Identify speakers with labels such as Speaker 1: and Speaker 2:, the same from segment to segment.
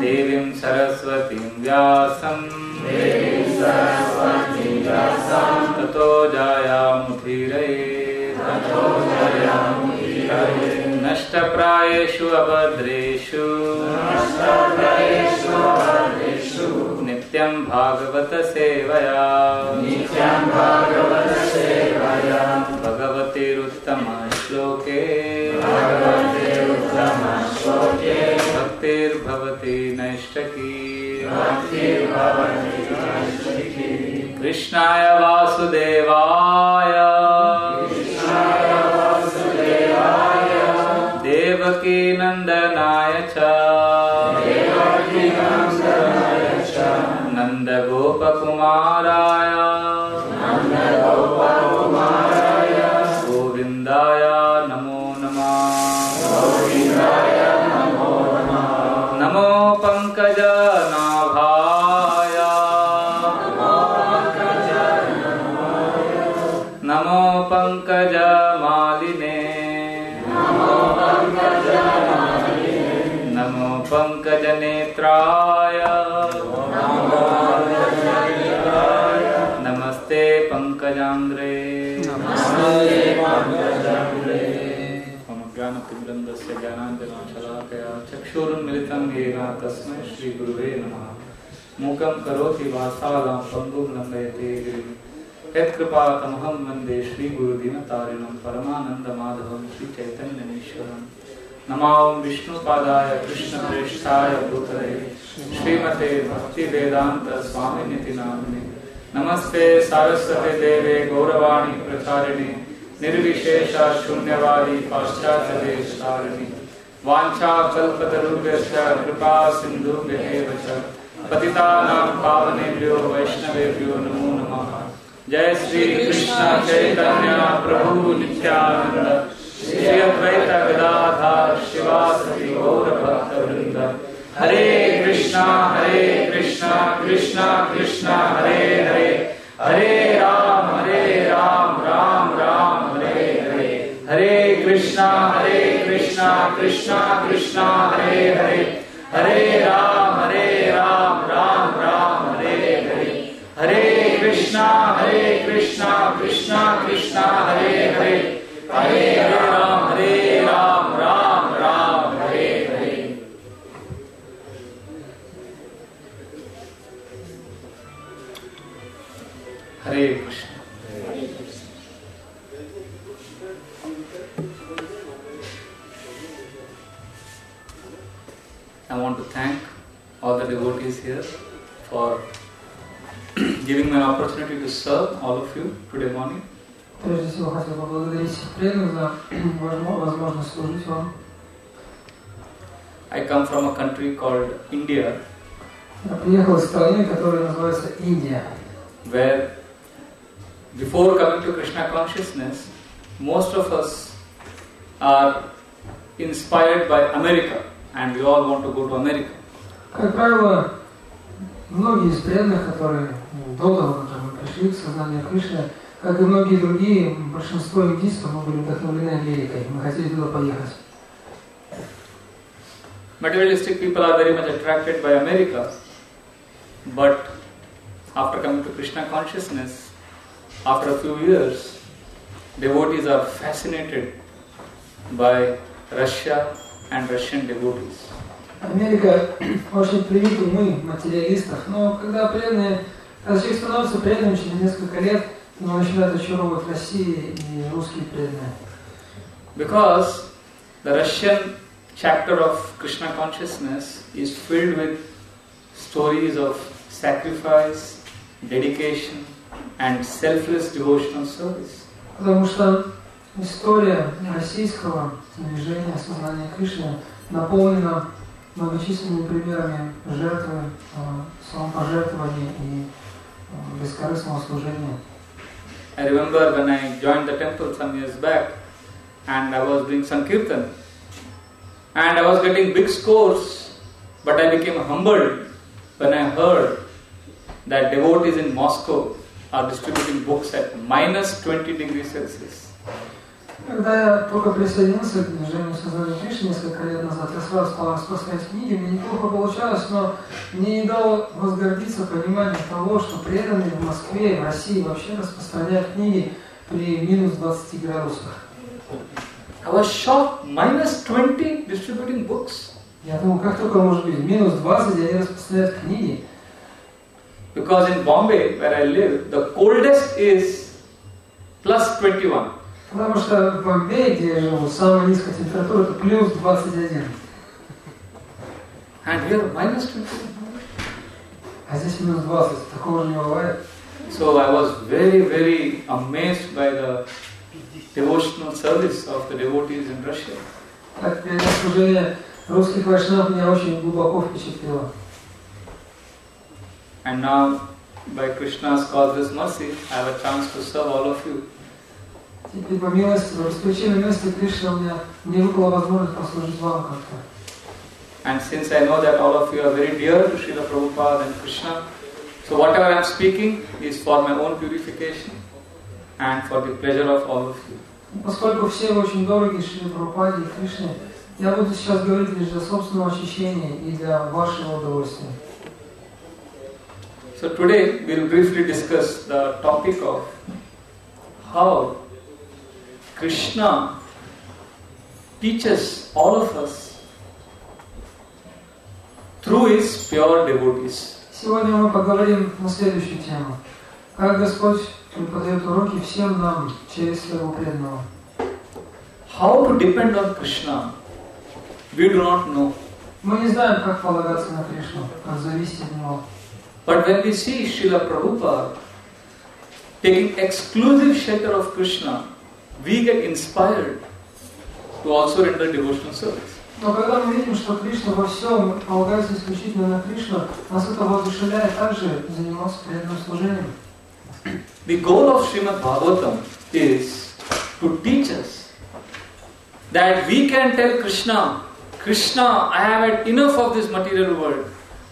Speaker 1: Devim Saraswatim Vyasam Tato Jayamudhiraye Nashta Prayeshu Abhadreshu Nityam Bhagavata Sevaya Bhagavate Uttama Shloke Bhaktir Bhavati Naishtaki Krishnaya Vasudevaya Devaki Nandanaya Cha Nanda Gopakumaraya Govindaya Namo Namah Namo Pankaja Nabhaya Namo Pankaja Maline Namo Pankaja Netraya Namaste Pankajandre ज्ञानतिमिरन्दस्य ज्ञानाञ्जनशलाकया चक्षुरुन्मिलितं येन तस्मै श्रीगुरुवे नमः मूकं करोति वाचालं पङ्गुं लम्बयते गिरिं यत्कृपातमहं वन्दे श्रीगुरुदीनतारिणं परमानन्दमाधवं श्रीचैतन्यमीश्वरं नमो विष्णुपादाय कृष्णप्रेष्ठाय भूतले श्रीमते भक्तिवेदान्त स्वामिनिति नामिने नमस्ते सारस्वते देवे गौरवाणी प्रचारिणे निर्विशेष शून्यवादी पाश्चात्य देशतारिणी वांछा कल्पतरुभ्यश्च कृपा सिन्धुभ्येव च पतितानां पावनेभ्यो वैष्णवेभ्यो नमो नमः। जय श्री कृष्ण चैतन्य प्रभु नित्यानंद श्री अद्वैत गदाधर शिवासदि गौर भक्तवृंद। हरे कृष्णा कृष्णा कृष्णा हरे हरे हरे राम राम राम हरे हरे हरे कृष्णा कृष्णा कृष्णा हरे हरे हरे राम राम राम हरे हरे हरे कृष्णा कृष्णा कृष्णा हरे हरे हरे राम राम राम हरे Hare. Hare Krishna. I want to thank all the devotees here for giving me an opportunity to serve all of you today morning.
Speaker 2: Прежде всего хотел поблагодарить преданных за возможность служить вам.
Speaker 1: I come from a country called India.
Speaker 2: Я приехал из страны, которая называется Индия.
Speaker 1: Where before coming to Krishna consciousness, most of us are inspired by America and we all want to go to America.
Speaker 2: Как правило, многие из преданных, которые до того, как мы пришли к сознанию Кришны, как и многие другие, большинство индийцев, мы были вдохновлены Америкой. Мы хотели туда поехать.
Speaker 1: Materialistic people are very much attracted by America, but after coming to Krishna consciousness, after a few years, devotees are fascinated by Russia and Russian devotees.
Speaker 2: Америка очень привит умы материалистов, но когда преданные, когда человек становится преданным через несколько лет, ему начинают очаровывать России и русские преданные.
Speaker 1: Because the Russian chapter of Krishna consciousness is filled with stories of sacrifice, dedication and selfless devotional service.
Speaker 2: Потому что история российского движения сознания Кришны наполнена многочисленными примерами жертвы, самопожертвования и бескорыстного служения.
Speaker 1: I remember when I joined the temple some years back and I was doing Sankirtan and I was getting big scores, but I became humbled when I heard that devotees in Moscow are distributing books at -20 degrees Celsius.
Speaker 2: Когда я только присоединился к движению сознания Кришны несколько лет назад, я сразу стал распространять книги, мне неплохо получалось, но мне не дало возгордиться понимание того, что преданные в Москве и в России вообще распространяют книги при минус 20 градусах.
Speaker 1: I was shocked, minus 20 distributing books.
Speaker 2: Я думал, как только может быть, минус 20, и они распространяют книги.
Speaker 1: Because in Bombay, where I live, the coldest is plus 21.
Speaker 2: Потому что в Бомбее, где я живу, самая низкая температура это плюс 21.
Speaker 1: And here minus 21.
Speaker 2: А здесь минус 20, такого же не бывает.
Speaker 1: So I was very, very amazed by the devotional service of the devotees in Russia.
Speaker 2: Так, служение русских вайшнав меня очень глубоко впечатлило.
Speaker 1: And now, by Krishna's causeless mercy, I have a chance to serve all of you.
Speaker 2: Теперь по милости, по беспричинной милости Кришны мне выпала возможность послужить вам как-то.
Speaker 1: And since I know that all of you are very dear to Srila Prabhupada and Krishna, so whatever I am speaking is for my own purification and for the pleasure of all of you.
Speaker 2: Поскольку все вы очень дороги Шриле Прабхупаде и Кришне, я буду сейчас говорить лишь для собственного очищения и для вашего удовольствия.
Speaker 1: So today we will briefly discuss the topic of how Krishna teaches all of us through his pure devotees.
Speaker 2: Сегодня мы поговорим на следующую тему. Как Господь преподает уроки всем нам через своего преданного.
Speaker 1: How to depend on Krishna, we do not know.
Speaker 2: Мы не знаем, как полагаться на Кришну, как зависеть от Него.
Speaker 1: But when we see Srila Prabhupada taking exclusive shelter of Krishna, we get inspired to also render devotional service.
Speaker 2: Но когда мы видим, что Кришна во всем полагается исключительно на Кришну, нас это воодушевляет также заниматься преданным служением.
Speaker 1: The goal of Srimad Bhagavatam is to teach us that we can tell Krishna, Krishna, I have had enough of this material world.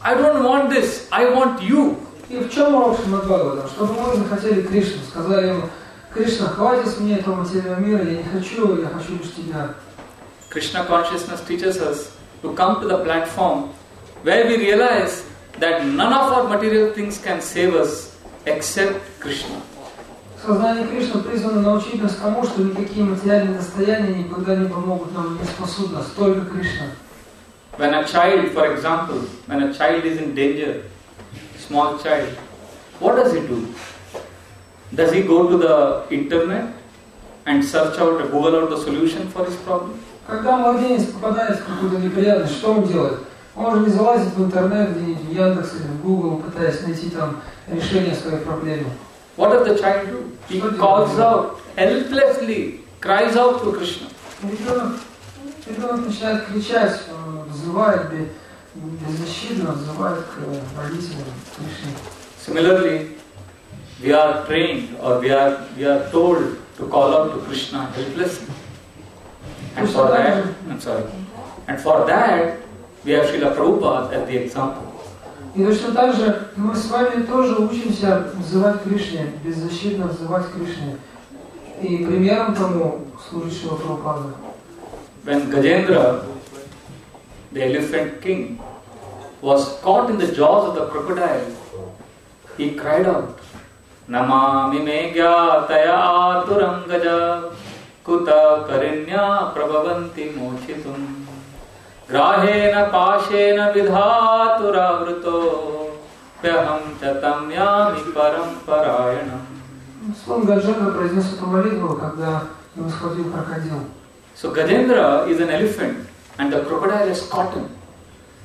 Speaker 1: I don't want this, I want you.
Speaker 2: И в чем урок Шримад Бхагаватам? Чтобы мы захотели Кришну, сказали ему, Кришна, хватит с меня этого материального мира, я хочу лишь тебя.
Speaker 1: Krishna consciousness teaches us to come to the platform where we realize that none of our material things can save us except Krishna.
Speaker 2: Сознание Кришны призвано научить нас тому, что никакие материальные достояния никогда не помогут нам, не спасут нас, только Кришна.
Speaker 1: When a child, for example, when a child is in danger, small child, what does he do? Does he go to the internet and search out, Google out the solution for his problem?
Speaker 2: Когда младенец попадает в какую-то неприятность, что он делает? Он же не залазит в интернет, где-нибудь в Яндекс или в Google, пытаясь найти там решение своей проблемы.
Speaker 1: What does the child do? He calls out, helplessly cries out to Krishna.
Speaker 2: Ребенок начинает кричать, взывает беззащитно, взывает к родителям Кришне.
Speaker 1: Similarly, we are trained or we are told to call out to Krishna helplessly. And for that, we have Srila Prabhupada as the example.
Speaker 2: И точно так же мы с вами тоже учимся взывать Кришне, беззащитно взывать Кришне. И примером тому служит Шрила Прабхупада.
Speaker 1: When Gajendra, the elephant king, was caught in the jaws of the crocodile, he cried out, Namami me gyataya aturam gaja kuta karinya prabhavanti mochitum grahena pashena vidhatura vrito pyaham chatam yami paramparayanam.
Speaker 2: Слон Гаджендра произнес эту молитву, когда его схватил крокодил.
Speaker 1: So Gajendra is an elephant and the crocodile has caught him.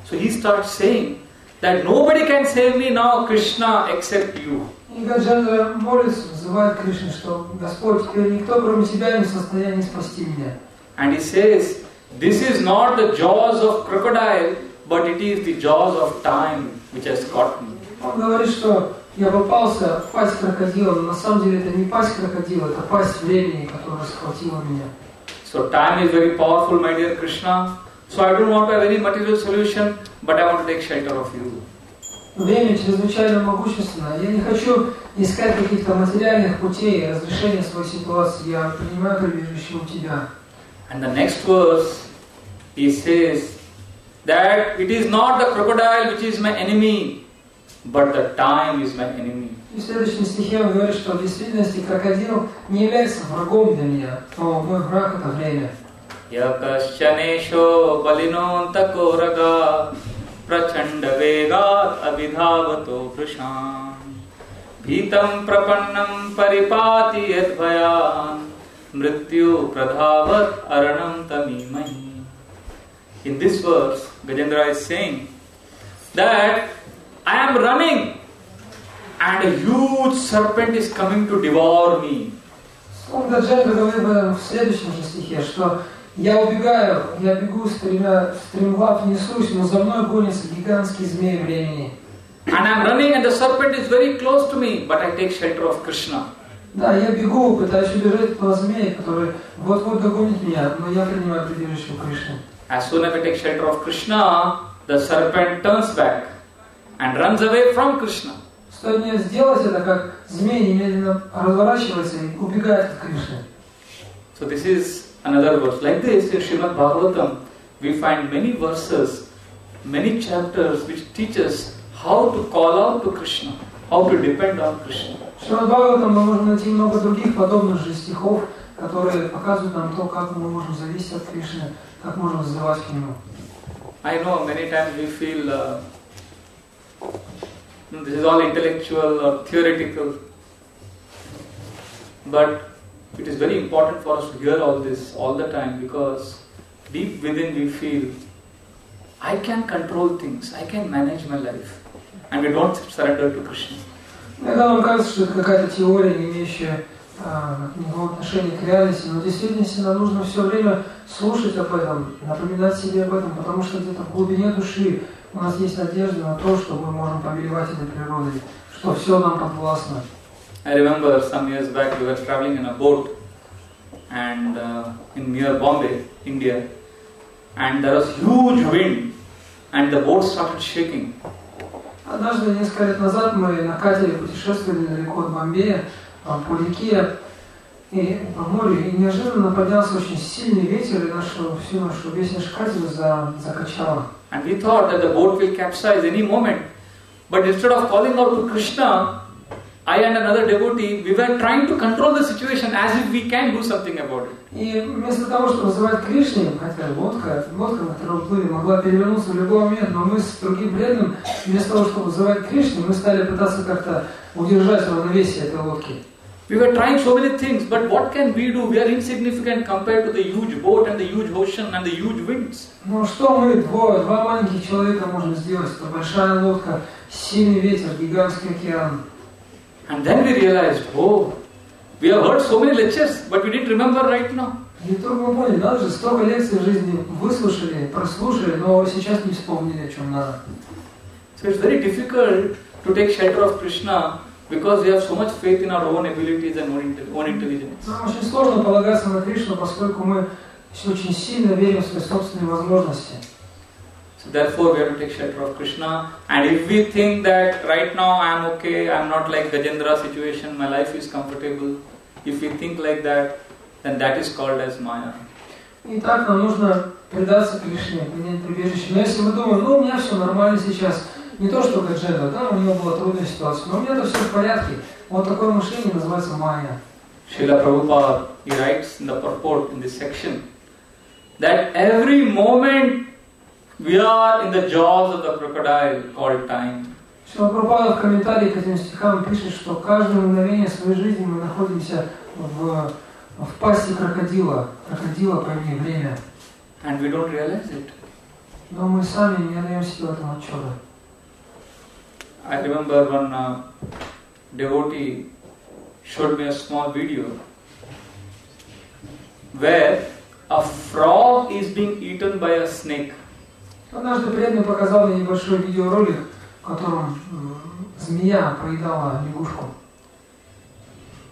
Speaker 1: So he starts saying that nobody can save me now, Krishna, except you.
Speaker 2: И Гаджендра молится, взывает Кришне, что Господь, теперь никто кроме Тебя не в состоянии спасти меня.
Speaker 1: And he says, this is not the jaws of crocodile, but it is the jaws of time which has caught me.
Speaker 2: Он говорит, что я попался в пасть крокодила, но на самом деле это не пасть крокодила, это пасть времени, которая схватила меня.
Speaker 1: So time is very powerful, my dear Krishna. So I don't want to have any material solution, but I want to take shelter of you.
Speaker 2: время чрезвычайно могущественно. Я не хочу искать каких-то материальных путей разрешения своей ситуации. Я принимаю прибежище у Тебя.
Speaker 1: And the next verse, he says that it is not the crocodile which is my enemy, but the time is my enemy.
Speaker 2: И в следующем стихе он говорит, что в действительности крокодил не является врагом для меня, но мой враг – это время.
Speaker 1: Yakashchanesho balinonta raga prachanda vegat abhidhavato vrisham bhitam prapannam paripati yadbhayan mrityu pradhavat aranam tamimahi. In this verse, Gajendra is saying that I am running and a huge serpent is coming to devour me.
Speaker 2: Он Гаджендра говорит в следующем же стихе, что я убегаю, я бегу, стремглав несусь, но за мной гонится гигантский змей времени.
Speaker 1: And I am running and the serpent is very close to me, but I take shelter of Krishna.
Speaker 2: Да, я бегу, пытаюсь убежать от этого змея, который вот-вот догонит меня, но я принимаю прибежище у Кришны.
Speaker 1: As soon as I take shelter of Krishna, the serpent turns back and runs away from Krishna.
Speaker 2: Стоит мне сделать это, как змей немедленно разворачивается и убегает от Кришны.
Speaker 1: So this is another verse. Like this, in Srimad Bhagavatam, we find many verses, many chapters which teach us how to call out to Krishna, how to depend on Krishna.
Speaker 2: В Шримад Бхагаватам мы можем найти много других подобных же стихов, которые показывают нам то, как мы можем зависеть от Кришны, как можем взывать к Нему.
Speaker 1: I know many times we feel this is all intellectual or theoretical, but it is very important for us to hear all this all the time, because deep within we feel I can control things, I can manage my life, and we don't surrender to Krishna.
Speaker 2: Иногда нам кажется, что это какая-то теория, не имеющая никакого отношения к реальности, но в действительности нам нужно все время слушать об этом, напоминать себе об этом, потому что где-то в глубине души у нас есть надежда на то, что мы можем повелевать этой природой, что все нам подвластно.
Speaker 1: I remember some years back we were traveling in a boat and in near Bombay, India, and there was huge wind and the boat started shaking.
Speaker 2: Однажды, несколько лет назад, мы на катере путешествовали далеко от Бомбея по реке и по морю, и неожиданно поднялся очень сильный ветер, и весь наш катер закачало.
Speaker 1: And we thought that the boat will capsize any moment, but instead of calling out to Krishna, I and another devotee, we were trying to control the situation as if we can do something about it.
Speaker 2: И вместо того, чтобы вызывать Кришне, хотя лодка, на которой плыли, могла перевернуться в любой момент, но мы с другим преданным, вместо того, чтобы вызывать Кришне, мы стали пытаться как-то удержать равновесие этой лодки.
Speaker 1: We were trying so many things, but what can we do? We are insignificant compared to the huge boat and the huge ocean and the huge winds.
Speaker 2: Ну что мы, два маленьких человека, можем сделать? Это большая лодка, сильный ветер, гигантский океан.
Speaker 1: And then we realized, oh, we have heard so many lectures, but we didn't remember right now.
Speaker 2: И вдруг мы поняли, надо же, столько лекций в жизни выслушали, прослушали, но сейчас не вспомнили, о чем надо.
Speaker 1: So it's very difficult to take shelter of Krishna because we have so much faith in our own abilities and own intelligence.
Speaker 2: Нам очень сложно полагаться на Кришну, поскольку мы очень сильно верим в свои собственные возможности.
Speaker 1: So therefore we have to take shelter of Krishna, and if we think that right now I am okay, I am not like Gajendra situation, my life is comfortable, if we think like that, then that is called as Maya.
Speaker 2: Итак, нам нужно предаться Кришне, принять прибежище. Но если мы думаем, у меня все нормально сейчас, не то что Гаджендра, да, у него была трудная ситуация, но у меня-то все в порядке. Вот такое мышление называется Майя.
Speaker 1: Шрила Прабхупада, he writes in the purport in this section that every moment we are in the jaws of the crocodile called time.
Speaker 2: Шрила Прабхупада в комментарии к этим стихам пишет, что каждое мгновение своей жизни мы находимся в пасти крокодила по имени время.
Speaker 1: And we don't realize it.
Speaker 2: Но мы сами не отдаем себе в этом отчета.
Speaker 1: I remember one devotee showed me a small video where a frog is being eaten by a snake.
Speaker 2: Однажды преданный показал мне небольшой видеоролик, в котором змея поедала лягушку.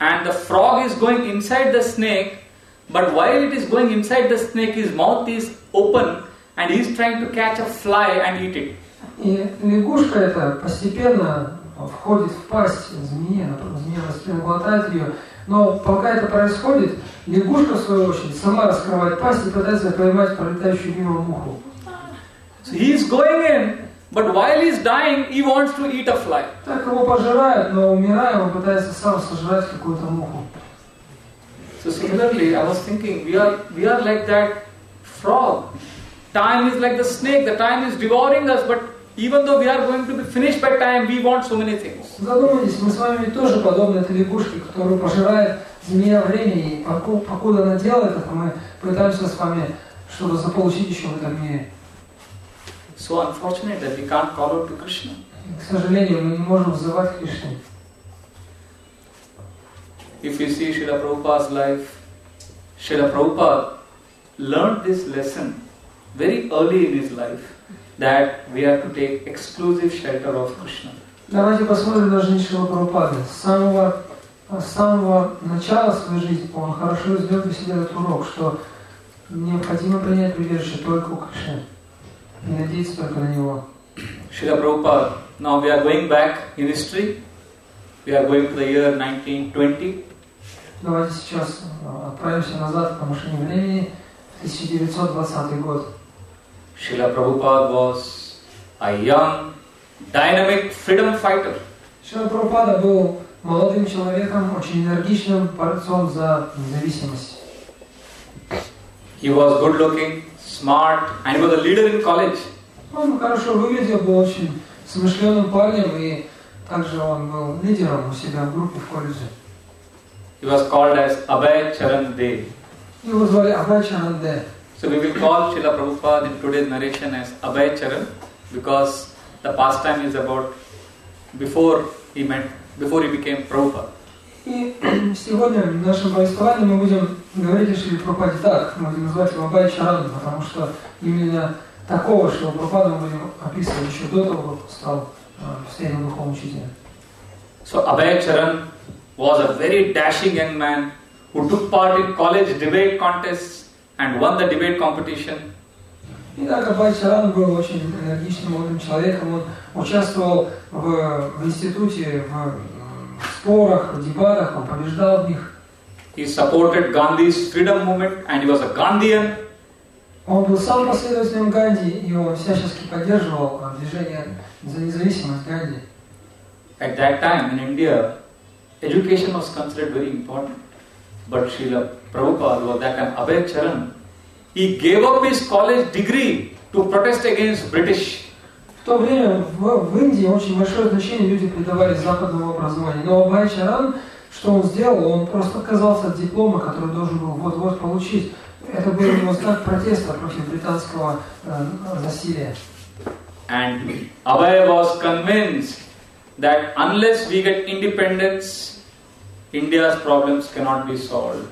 Speaker 1: And the frog is going inside the snake, but while it is going inside the snake, his mouth is open and he is trying to catch a fly and eat it.
Speaker 2: И лягушка эта постепенно входит в пасть змеи, змея постепенно глотает ее. Но пока это происходит, лягушка, в свою очередь, сама раскрывает пасть и пытается поймать пролетающую мимо муху.
Speaker 1: So he is going in, but while he is dying, he wants to eat a fly.
Speaker 2: Так его пожирают, но умирая, он пытается сам сожрать какую-то муху.
Speaker 1: So similarly, I was thinking, we are like that frog. Time is like the snake. The time is devouring us, but even though we are going to be finished by time, we want so many things.
Speaker 2: Задумайтесь, мы с вами тоже подобны этой лягушке, которую пожирает змея времени. И покуда она делает это, мы пытаемся с вами что-то заполучить еще в этом мире.
Speaker 1: So unfortunate that we can't call out to Krishna.
Speaker 2: И, к сожалению, мы не можем взывать к Кришне.
Speaker 1: If you see Шрила Prabhupada's life, Шрила Prabhupada learned this lesson very early in his life, that we have to take exclusive shelter of Krishna.
Speaker 2: Давайте посмотрим на жизнь Шрилы Прабхупады. С самого начала своей жизни он хорошо сделал для себя этот урок, что необходимо принять прибежище только у Кришны и надеяться только на него.
Speaker 1: Шрила Prabhupada, now we are going back in history. We are going to the year 1920.
Speaker 2: Давайте сейчас отправимся назад по машине времени в 1920 год.
Speaker 1: Srila Prabhupada was a young, dynamic freedom fighter.
Speaker 2: Шрила Прабхупада был молодым человеком, очень энергичным борцом за независимость.
Speaker 1: He was good looking, smart, and he was a leader in college.
Speaker 2: Он хорошо выглядел, был очень смышленым парнем, и также он был лидером у себя в группе в колледже.
Speaker 1: He was called as Abhay Charan Dev.
Speaker 2: Его звали Абхай Чаран Де.
Speaker 1: So we will call Srila Prabhupada in today's narration as Abhay Charan, because the pastime is about before he became Prabhupada.
Speaker 2: И сегодня в нашем повествовании мы будем говорить о Шриле Прабхупаде так, мы будем называть его Абхай Чаран, потому что именно такого Шрилу Прабхупаду мы будем описывать еще до того, как стал последним духовным учителем.
Speaker 1: So Abhay Charan was a very dashing young man who took part in college debate contests and won the debate competition.
Speaker 2: Итак, Абхай Чаран был очень энергичным молодым человеком, он участвовал в институте, в спорах, в дебатах, он побеждал в них.
Speaker 1: He supported Gandhi's freedom movement and he was a Gandhian.
Speaker 2: Он был сам последователем Ганди, и он всячески поддерживал движение за независимость Ганди.
Speaker 1: At that time in India, education was considered very important. But Srila Prabhupada was that time Abhay Charan. He gave up his college degree to protest against British.
Speaker 2: В то время в Индии очень большое значение люди придавали западному образованию. Но Абхай Чаран, что он сделал? Он просто отказался от диплома, который должен был вот-вот получить. Это был его знак протеста против британского насилия.
Speaker 1: And Abhay was convinced that unless we get independence, India's problems cannot be solved.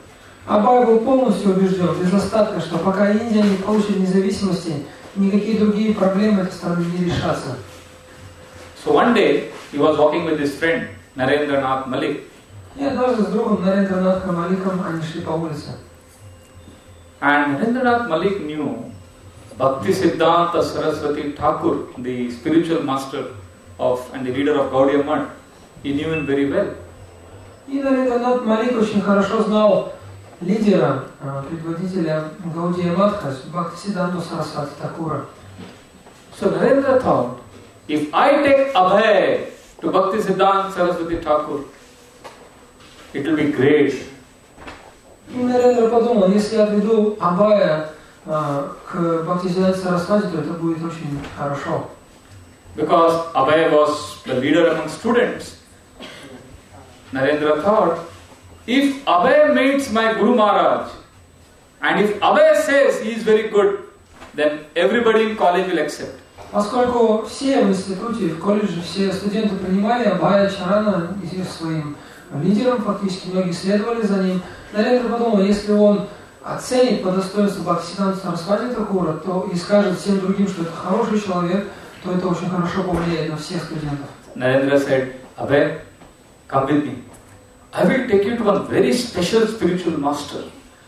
Speaker 2: Абхай был полностью убежден, без остатка, что пока Индия не получит независимости, никакие другие проблемы этой страны не решатся.
Speaker 1: So one day he was walking with his friend Narendranath Malik.
Speaker 2: И однажды с другом Нарендранатхом Маликом они шли по улице.
Speaker 1: And Narendranath Malik knew Bhakti Siddhanta Saraswati Thakur, the spiritual master and the leader of Gaudiya Math. He knew him very well.
Speaker 2: И Нарендранат Малик очень хорошо знал лидера, предводителя Гаудия Матха, Бхакти Сиддханту Сарасвати Такура.
Speaker 1: So Narendra thought, if I take Abhay to Bhakti Siddhanta Saraswati Thakur, it will be great.
Speaker 2: И Нарендра подумал, если я отведу Абхая к Бхакти Сиддханте Сарасвати, то это будет очень хорошо.
Speaker 1: Because Abhay was the leader among students. Narendra thought, if Abhay meets my Guru Maharaj, and if Abhay says he is very good, then everybody in college will accept.
Speaker 2: Поскольку все в институте, в колледже, все студенты принимали Абхая Чарана своим лидером, фактически многие следовали за ним, Нарендра подумал, если он оценит по достоинству Бхактисиддханту Сарасвати Такура, то и скажет всем другим, что это хороший человек, то это очень хорошо повлияет на всех студентов.
Speaker 1: Narendra said, Abhay, come with me. I will take you to one very special spiritual master,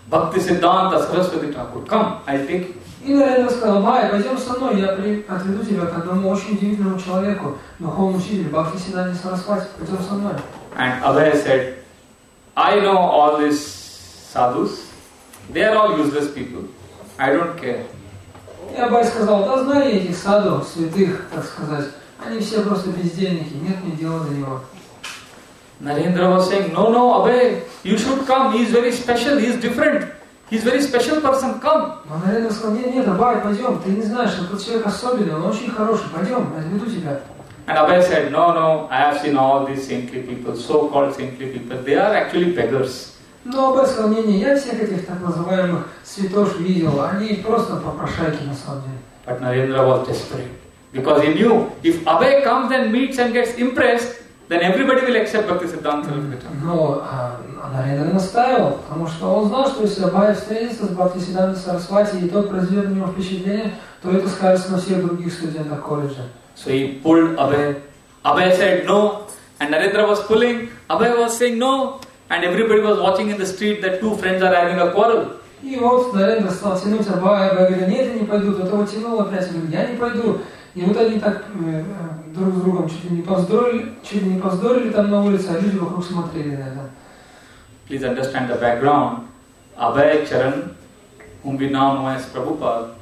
Speaker 1: Bhakti Siddhanta Saraswati Thakur. Come, I'll take you.
Speaker 2: И Нарендра сказал: Бхай, пойдем со мной, я отведу тебя к одному очень удивительному человеку, духовному учителю Бхактисиданте Сарасвати, пойдем со мной.
Speaker 1: And Abhay said, I know all these sadhus, they are all useless people, I don't care.
Speaker 2: И Абхай сказал: да знаю я этих саду, святых, так сказать, они все просто бездельники, нет мне дела до него.
Speaker 1: Narendra was saying, no, Abhay, you should come, he is very special, he is different, he is very special person, come.
Speaker 2: Но Нарендра сказал: нет, Абхай, пойдем, ты не знаешь, этот человек особенный, он очень хороший, пойдем, я отведу тебя.
Speaker 1: And Abhay said, no, I have seen all these saintly people, so-called saintly people, they are actually beggars.
Speaker 2: Но Абхай сказал: не, я всех этих так называемых святош видел, они просто попрошайки на самом деле.
Speaker 1: But Narendra was desperate, because he knew, if Abhay comes and meets and gets impressed, then everybody will accept Bhaktisiddhanta Saraswati Thakur.
Speaker 2: Но Нарендра настаивал, потому что он знал, что если Абхай встретится с Бхактисидантой Сарасвати и тот произведет на него впечатление, то это скажется на всех других студентах колледжа.
Speaker 1: So he pulled Abhay. Abhay said no, and Narendra was pulling. Abhay was saying no, and everybody was watching in the street that two friends are having a quarrel.
Speaker 2: И вот Нарендра стал тянуть Абхая, Абхай говорит: нет, я не пойду, тот его тянул опять, говорит: я не пойду. И вот они так друг с другом чуть ли не поздорили там на улице, а люди вокруг смотрели на это.
Speaker 1: Please understand the background. Abhay Charan, whom we now know as Prabhupada,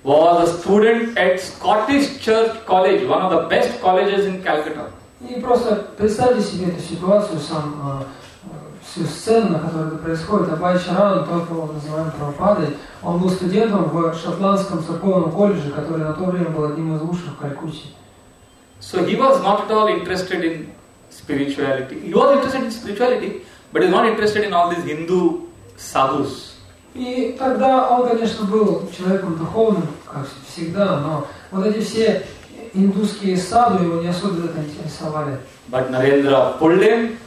Speaker 1: was a student at Scottish Church College, one of the best colleges in Calcutta.
Speaker 2: И просто представьте себе эту ситуацию, всю сцену, на которой это происходит. Абхай Чаран, тот, кого мы называем Прабхупадой, он был студентом в шотландском церковном колледже, который на то время был одним из лучших в Калькутте.
Speaker 1: So he was not at all interested in spirituality. He was interested in spirituality, but he was not interested in all these Hindu sadhus.
Speaker 2: И тогда он, конечно, был человеком духовным, как всегда, но вот эти все индусские саду его не особенно интересовали.
Speaker 1: But Narendra pulled him,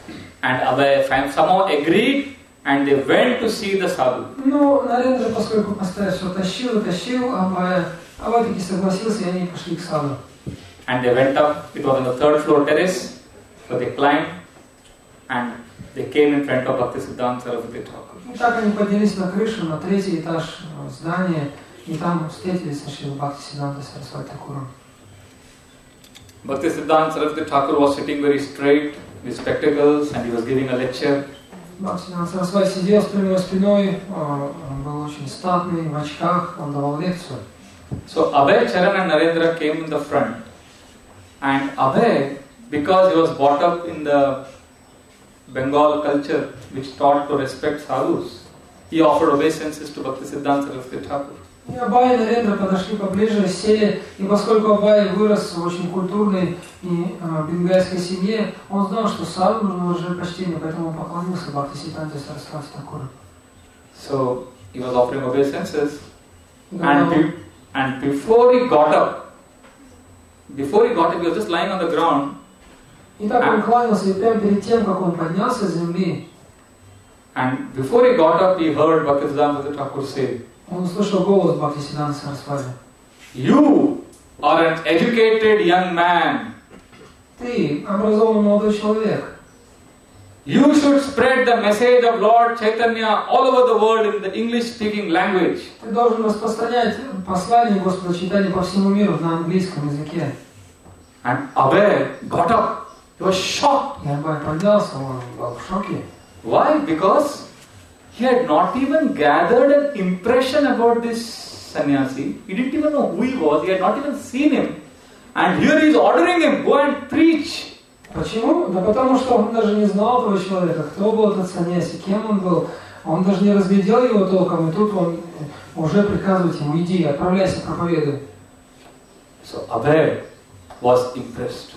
Speaker 1: and Abhay somehow agreed, and they went to see the sadhu.
Speaker 2: Ну, Нарендра, поскольку постоянно все тащил, Абхай таки согласился, и они пошли к саду.
Speaker 1: And they went up. It was on the third floor terrace, so they climbed, and they came in front of Bhaktisiddhanta Saraswati Thakur.
Speaker 2: И так они поднялись на крышу, на третий этаж здания, и там встретились с Шрилой Бхактисидантой Сарасвати Thakуром.
Speaker 1: Bhaktisiddhanta Saraswati Thakur was sitting very straight with spectacles, and he was giving a lecture.
Speaker 2: Бхактисиданта Сарасвати сидел с прямой спиной, он был очень статный, в очках, он давал лекцию.
Speaker 1: So Abhay, Charan and Narendra came in the front, and Abhay, because he was brought up in the Bengal culture, which taught to respect sadhus, he offered obeisances to Bhaktisiddhanta Saraswati Thakur.
Speaker 2: И Абхай и Нарендра подошли поближе, сели, и поскольку Абхай вырос в очень культурной и бенгальской семье, он знал, что саду нужно выражать почтение, поэтому он поклонился Бхактисиданте Сарасвати Thakuru.
Speaker 1: So he was offering obeisances, and before he got up, he was just lying on the ground.
Speaker 2: И так он кланялся, и прямо перед тем, как он поднялся с земли,
Speaker 1: and before he got up, he heard Bhaktisiddhanta Thakur say,
Speaker 2: он услышал голос Бхактисиданты Сарасвати.
Speaker 1: You are an educated young man.
Speaker 2: Ты образованный молодой человек.
Speaker 1: You should spread the message of Lord Chaitanya all over the world in the English-speaking language.
Speaker 2: Ты должен распространять послание Господа Чайтаньи по всему миру на английском языке.
Speaker 1: And Abhay got up. He was shocked.
Speaker 2: И Абхай поднялся, он был в шоке.
Speaker 1: Why? Because he had not even gathered an impression about this sannyasi. He didn't even know who he was. He had not even seen him. And here he is ordering him, go and preach.
Speaker 2: Почему? Да потому что он даже не знал этого человека, кто был этот саньяси, кем он был. Он даже не разглядел его толком, и тут он уже приказывает ему: иди, отправляйся, проповедуй.
Speaker 1: So Abhay was impressed.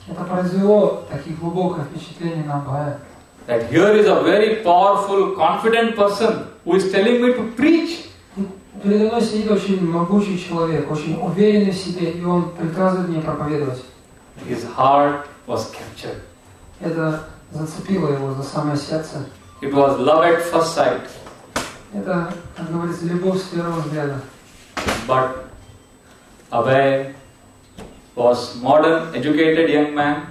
Speaker 2: Это произвело такие глубокое впечатление на Абхая.
Speaker 1: That here is a very powerful, confident person who is telling me to preach.
Speaker 2: Передо мной сидит очень могучий человек, очень уверенный в себе, и он приказывает мне проповедовать.
Speaker 1: His heart was captured.
Speaker 2: Это зацепило его за самое сердце.
Speaker 1: It was love at first sight.
Speaker 2: Это, как говорится, любовь с первого взгляда.
Speaker 1: But Abhay was modern, educated young man,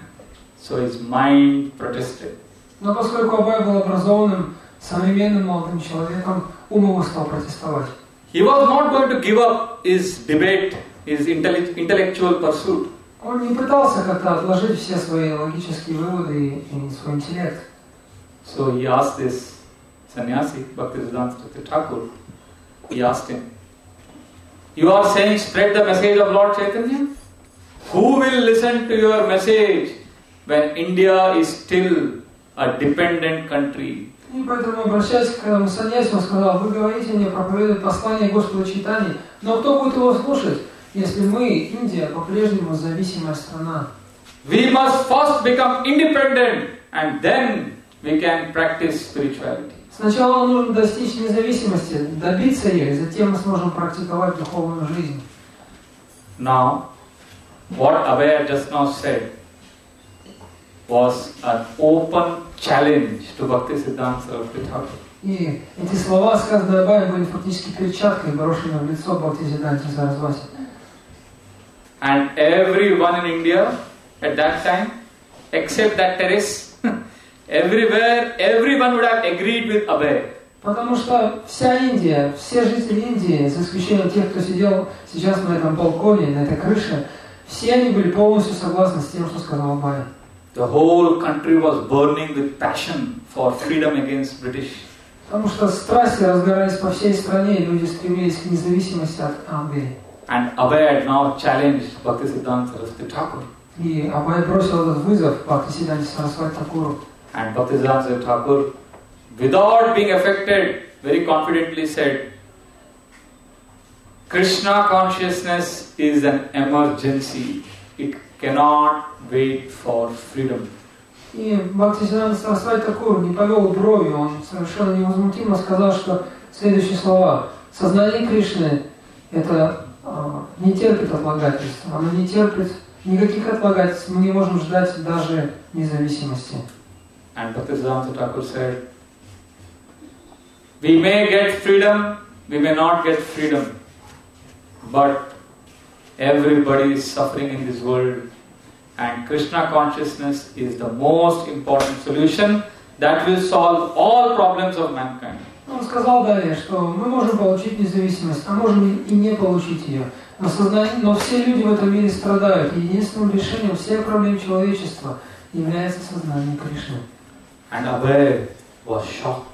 Speaker 1: so his mind protested.
Speaker 2: Но поскольку Абхай был образованным, современным молодым человеком, ум его стал протестовать.
Speaker 1: He was not going to give up his debate, his intellectual pursuit.
Speaker 2: Он не пытался как-то отложить все свои логические выводы и свой интеллект.
Speaker 1: So he asked this sannyasi, Bhaktisiddhanta Thakur, he asked him, you are saying spread the message of Lord Chaitanya? Who will listen to your message when India is still a dependent country?
Speaker 2: И поэтому, обращаясь к этому саньяси, он сказал, вы говорите мне проповедовать послание Господа Чайтаньи, но кто будет его слушать, если мы, Индия, по-прежнему зависимая страна?
Speaker 1: We must first become independent and then we can practice spirituality.
Speaker 2: Сначала нужно достичь независимости, добиться ее, и затем мы сможем практиковать духовную жизнь.
Speaker 1: Now, what Abhay just now said was an open challenge to Bhaktisiddhanta Saraswati Thakur.
Speaker 2: И эти слова, сказанные Абхай, были фактически перчаткой, брошенной в лицо Бхактисиддханте Сарасвати.
Speaker 1: And everyone in India at that time, except that terrace, everywhere, everyone would have agreed with Abhay.
Speaker 2: Потому что вся Индия, все жители Индии, за исключением тех, кто сидел сейчас на этом балконе, на этой крыше, все они были полностью согласны с тем, что сказал Абхай.
Speaker 1: The whole country was burning with passion for freedom against British.
Speaker 2: Потому что страсти разгорались по всей стране, и люди стремились к независимости от Англии.
Speaker 1: And Abhay had now challenged Bhaktisiddhanta Saraswati Thakur.
Speaker 2: И Абхай бросил этот вызов Бхактисиддханте Сарасвати Thakuru.
Speaker 1: And Bhaktisiddhanta Thakur, without being affected, very confidently said, Krishna consciousness is an emergency. It cannot wait for freedom.
Speaker 2: И Бхактисиддханта Сарасвати Thakuru не повел бровью, он совершенно невозмутимо сказал, что следующие слова. Сознание Кришны это не терпит отлагательств, оно не терпит никаких отлагательств, мы не можем ждать даже независимости.
Speaker 1: And Bhaktisiddhanta Thakur said, we may get freedom, we may not get freedom, but everybody is suffering in this world, and Krishna consciousness is the most important solution that will solve all problems of mankind.
Speaker 2: Он сказал далее, что мы можем получить независимость, а можем и не получить ее. Но все люди в этом мире страдают, и единственным решением всех проблем человечества является сознание Кришны.
Speaker 1: And Abhay was shocked.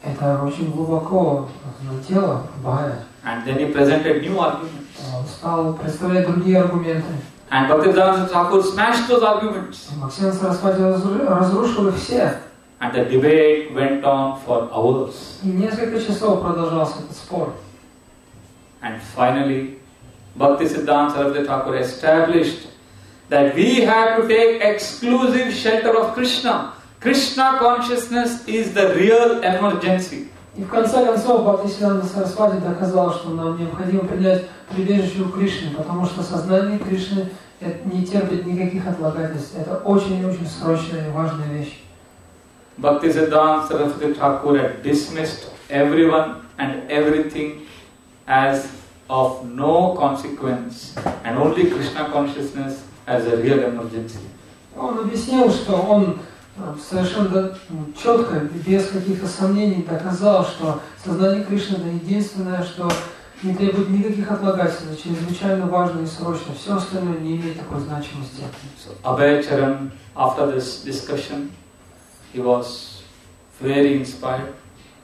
Speaker 2: Это очень глубоко задело Абхая.
Speaker 1: And then he presented new arguments.
Speaker 2: Он стал представлять другие аргументы.
Speaker 1: And Bhaktisiddhanta Thakur smashed those arguments.
Speaker 2: Bhaktisiddhanta Сарасвати разрушил их все.
Speaker 1: And the debate went on for hours.
Speaker 2: И несколько часов продолжался этот спор.
Speaker 1: And finally, Bhaktisiddhanta Saraswati Thakur established that we have to take exclusive shelter of Krishna. Krishna consciousness is the real emergency.
Speaker 2: И в конце концов Бхактисиддханта Сарасвати доказал, что нам необходимо принять прибежище у Кришны, потому что сознание Кришны не терпит никаких отлагательств. Это очень-очень срочная и важная вещь.
Speaker 1: Bhaktisiddhanta Saraswati Thakur had dismissed everyone and everything as of no consequence, and only Krishna consciousness as a real emergency.
Speaker 2: Он объяснил, что он совершенно четко, без каких-то сомнений доказал, что сознание Кришны это единственное, что не требует никаких отлагательств, это чрезвычайно важно и срочно. Все остальное не имеет такой значимости.
Speaker 1: So Abhay Charan, after this discussion, he was very inspired.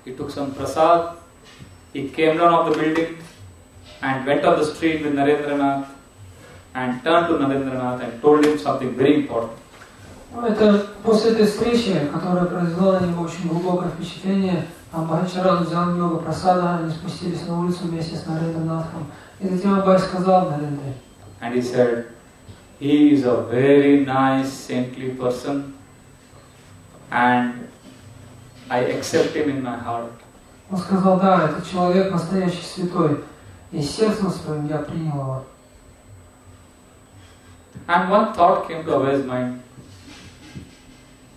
Speaker 1: He took some prasad, he came down off the building and went on the street with Narendranath and turned to Narendranath and told him something very important.
Speaker 2: Это после этой встречи, которая произвела на него очень глубокое впечатление, Абхай Чаран взял немного прасада, они спустились на улицу вместе с Нарендранатхом. И затем Абхай сказал Нарендре.
Speaker 1: And he said, he is a very nice, saintly person and I accept him in my heart.
Speaker 2: Он сказал, да, этот человек настоящий святой, и сердцем своим я принял его.
Speaker 1: And one thought came to Abhay's mind.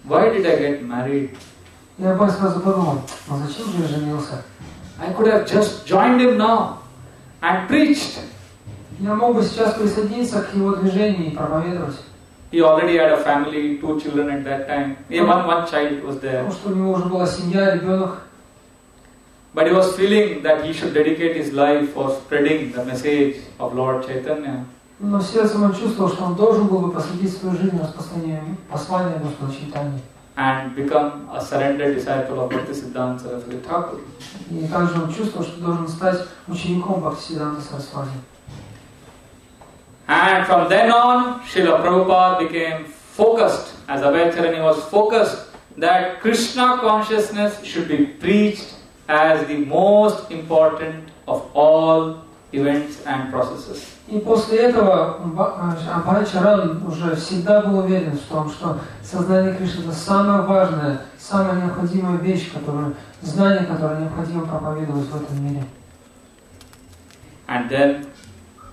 Speaker 1: Why did I get married?
Speaker 2: Я Абхай сразу подумал, ну зачем же я женился?
Speaker 1: I could have just joined him now and preached.
Speaker 2: Я мог бы сейчас присоединиться к его движению и проповедовать.
Speaker 1: He already had a family, 2 children at that time. One child was there.
Speaker 2: Потому что у него уже была семья, ребенок.
Speaker 1: But he was feeling that he should dedicate his life for spreading the message of Lord Chaitanya.
Speaker 2: Но сердцем он чувствовал, что он должен был бы посвятить свою жизнь распространению послания Господа Чайтаньи.
Speaker 1: And become a surrendered disciple of Bhaktisiddhanta Saraswati Thakur.
Speaker 2: И также он чувствовал, что должен стать учеником Бхактисиддханты Сарасвати.
Speaker 1: And from then on, Srila Prabhupada became focused, as Abhayacharani was focused, that Krishna consciousness should be preached as the most important of all events and processes.
Speaker 2: И после этого Абхайчаран уже всегда был уверен в том, что сознание Кришны это самая важная, самая необходимая вещь, знание, которое необходимо проповедовать в этом мире.
Speaker 1: And then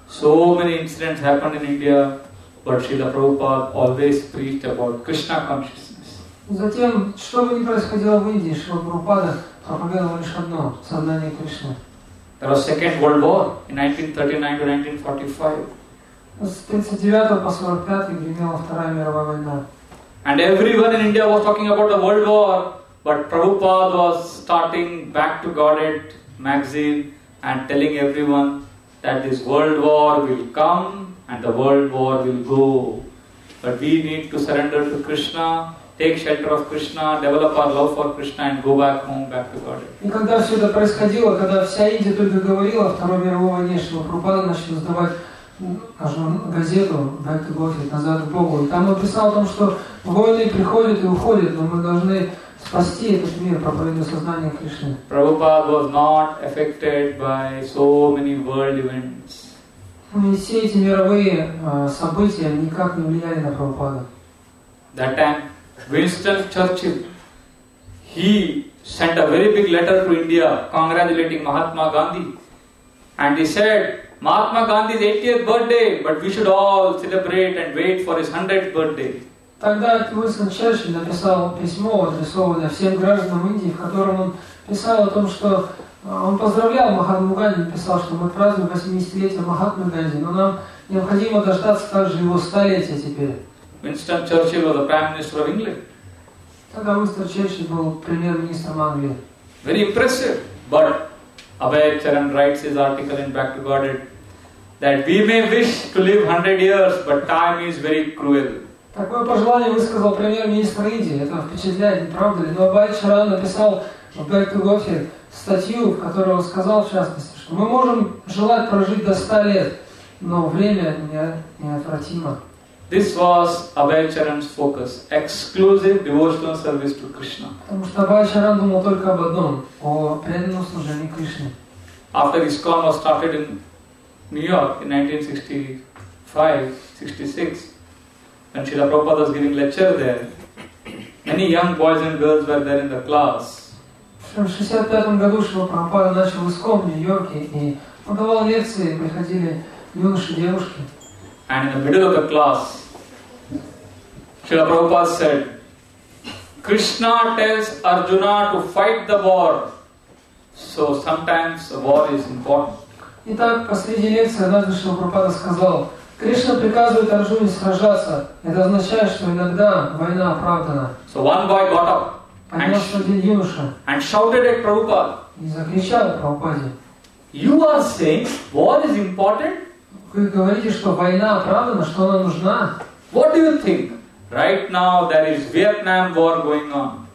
Speaker 1: so many incidents happened in India, but Srila Prabhupada always preached about Krishna consciousness.
Speaker 2: Затем, что бы ни происходило в Индии, Шрила Прабхупада проповедовал лишь одно – сознание Кришны.
Speaker 1: There was Second World War in 1939 to 1945.
Speaker 2: С 1939 по 1945 гремела Вторая мировая война.
Speaker 1: And everyone in India was talking about the World War, but Prabhupada was starting Back to Godhead magazine and telling everyone that this World War will come and the World War will go. But we need to surrender to Krishna, take shelter of Krishna, develop our love for Krishna and go back home, back to Godhead.
Speaker 2: И когда все это происходило, когда вся Индия только говорила о Второй мировой войне, Шрила Прабхупада начал издавать газету «Back to Godhead», «Назад к Богу». И там он писал о том, что войны приходят и уходят, но мы должны спасти этот мир, проповедуя сознание Кришны.
Speaker 1: Prabhupada was not affected by so many world events.
Speaker 2: И все эти мировые события никак не влияли на Прабхупаду.
Speaker 1: That time, Winston Churchill, he sent a very big letter to India congratulating Mahatma Gandhi. And he said, Mahatma Gandhi's 80th birthday, but we should all celebrate and wait for his 100th birthday.
Speaker 2: Тогда Уинстон Черчилль написал письмо, адресованное всем гражданам Индии, в котором он писал о том, что он поздравлял Махатму Ганди, писал, что мы празднуем 80-летие Махатмы Ганди, но нам необходимо дождаться также его 100-летия теперь.
Speaker 1: Winston Churchill was the Prime Minister of England.
Speaker 2: Тогда Уинстон Черчилль был премьер-министром Англии.
Speaker 1: Very impressive. But Abhayacharya writes his article in Back to Godhead that we may wish to live 100 years, but time is very cruel.
Speaker 2: Такое пожелание высказал премьер-министр Индии. Это впечатляет, не правда ли? Но Абхайчаран написал в Back to Godhead статью, в которой он сказал, в частности, что мы можем желать прожить до 100 лет, но время неотвратимо.
Speaker 1: This was Abhayacharya's focus, exclusive devotional service to Krishna.
Speaker 2: Потому что Абхайчаран думал только об одном, о преданном служении Кришне.
Speaker 1: After ISKCON was started in New York in 1965-66, when Srila Prabhupada was giving lecture there, many young boys and girls were there in the class.
Speaker 2: В 1965 году Шрила Прабхупада начал ISKCON в Нью-Йорке и подавал лекции, приходили юноши и девушки.
Speaker 1: And in the middle of the class, Srila Prabhupada said, Krishna tells Arjuna to fight the war, so sometimes the war is important.
Speaker 2: Итак, посреди лекции однажды Шрила Прабхупада сказал, Кришна приказывает Арджуне сражаться. Это означает, что иногда война оправдана.
Speaker 1: So one boy got up
Speaker 2: Поднялся один юноша
Speaker 1: and shouted at Prabhupada,
Speaker 2: и закричал Прабхупаде.
Speaker 1: You are saying war is important?
Speaker 2: Вы говорите, что война оправдана, что она нужна?
Speaker 1: What do you think? Right now there is Vietnam war going on.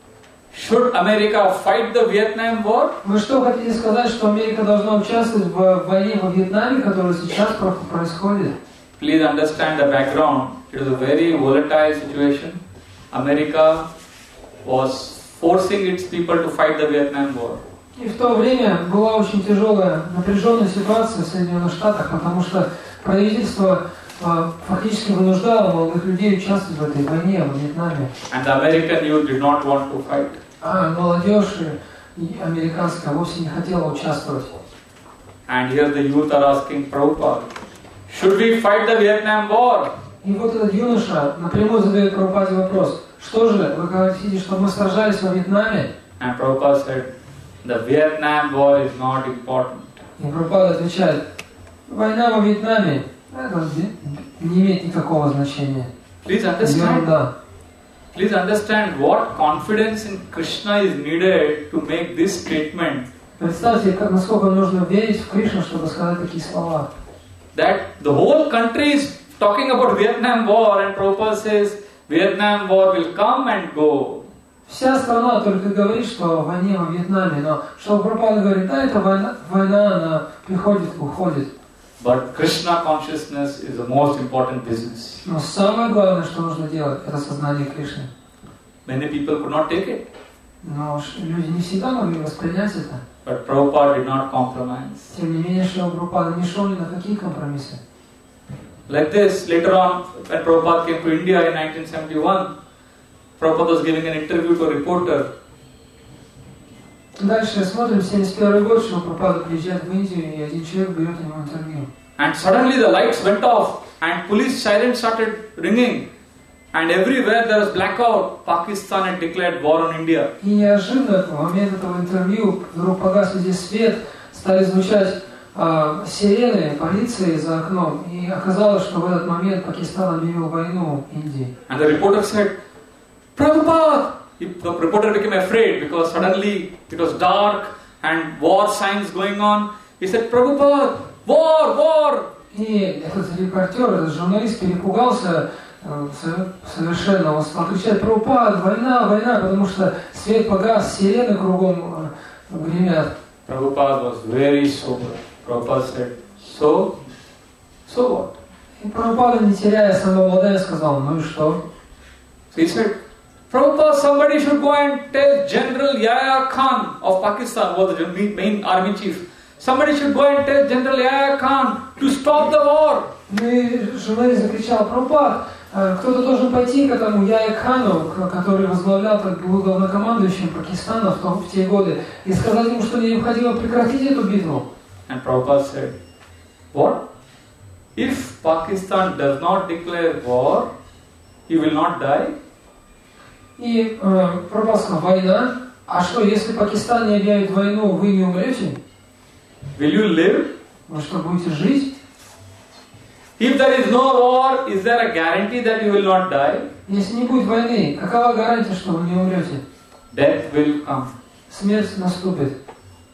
Speaker 1: Should America fight the Vietnam war?
Speaker 2: Вы что, хотите сказать, что Америка должна участвовать в войне во Вьетнаме, которая сейчас происходит?
Speaker 1: Please understand the background. It was a very volatile situation. America was forcing its people to fight the Vietnam war.
Speaker 2: И в то время была очень тяжелая, напряженная ситуация в Соединенных Штатах, потому что правительство фактически вынуждало молодых людей участвовать в этой войне во Вьетнаме.
Speaker 1: And the American youth did not want to fight.
Speaker 2: А молодежь американская вовсе не хотела участвовать.
Speaker 1: And here the youth are asking Prabhupada, should we fight the Vietnam war?
Speaker 2: И вот этот юноша напрямую задает Прабхупаде вопрос, что же, вы хотите, чтобы мы сражались во Вьетнаме?
Speaker 1: And Prabhupada said, the Vietnam war is not important.
Speaker 2: И Прабхупада отвечает, война во Вьетнаме, это не имеет никакого значения.
Speaker 1: Please understand what confidence in Krishna is needed to make this statement
Speaker 2: Представьте, насколько нужно верить в Кришну, чтобы сказать такие слова.
Speaker 1: That the whole country is talking about Vietnam War and Prabhupada says Vietnam War will come and go.
Speaker 2: Вся страна только говорит, что о войне во Вьетнаме, но что Прабхупада говорит, да, эта война, она приходит, уходит.
Speaker 1: But Krishna consciousness is the most important business.
Speaker 2: Но самое главное, что нужно делать, это сознание Кришны.
Speaker 1: Many people could not take it.
Speaker 2: Но люди не всегда могли воспринять это.
Speaker 1: But Prabhupada did not compromise.
Speaker 2: Тем не менее, Шрила Прабхупада не шел ни на какие компромиссы.
Speaker 1: Like this, later on, when Prabhupada came to India in 1971, Prabhupada was giving an interview to a reporter.
Speaker 2: Дальше смотрим, 71 год, Шрила Прабхупада приезжает в Индию, и один человек берет у него интервью.
Speaker 1: And suddenly the lights went off, and police sirens started ringing, and everywhere there was blackout. Pakistan had declared war on India.
Speaker 2: И неожиданно в момент этого интервью вдруг погас везде свет, стали звучать сирены полиции за окном, и оказалось, что в этот момент Пакистан объявил войну Индии.
Speaker 1: And the reporter said, Prabhupada! The reporter became afraid because suddenly it was dark and war signs going on. He said, Prabhupada, war, war!
Speaker 2: И этот репортер, этот журналист перепугался совершенно. Он стал кричать: Прабхупада, война, война, потому что свет погас, сирены кругом гремят.
Speaker 1: Prabhupada was very sober. Prabhupada said, so what?
Speaker 2: И Прабхупада, не теряя самообладания, сказал: ну и что?
Speaker 1: So he said, Prabhupada, somebody should go and tell General Yahya Khan of Pakistan, who was the main army chief. Somebody should go and tell General Yahya Khan to stop the war.
Speaker 2: Ну и журналист закричал: Прабхупада, кто-то должен пойти к этому Яхья Хану, который возглавлял, был главнокомандующим Пакистана в те годы, и сказать ему, что необходимо прекратить эту битву.
Speaker 1: And Prabhupada said, what? If Pakistan does not declare war, he will not die?
Speaker 2: И Прабхупада сказал: война? А что, если Пакистан не объявит войну, вы не умрете?
Speaker 1: Will you live?
Speaker 2: Вы что, будете жить?
Speaker 1: If there is no war, is there a guarantee that you will not die?
Speaker 2: Если не будет войны, какова гарантия, что вы не умрете?
Speaker 1: Death will come.
Speaker 2: Смерть наступит.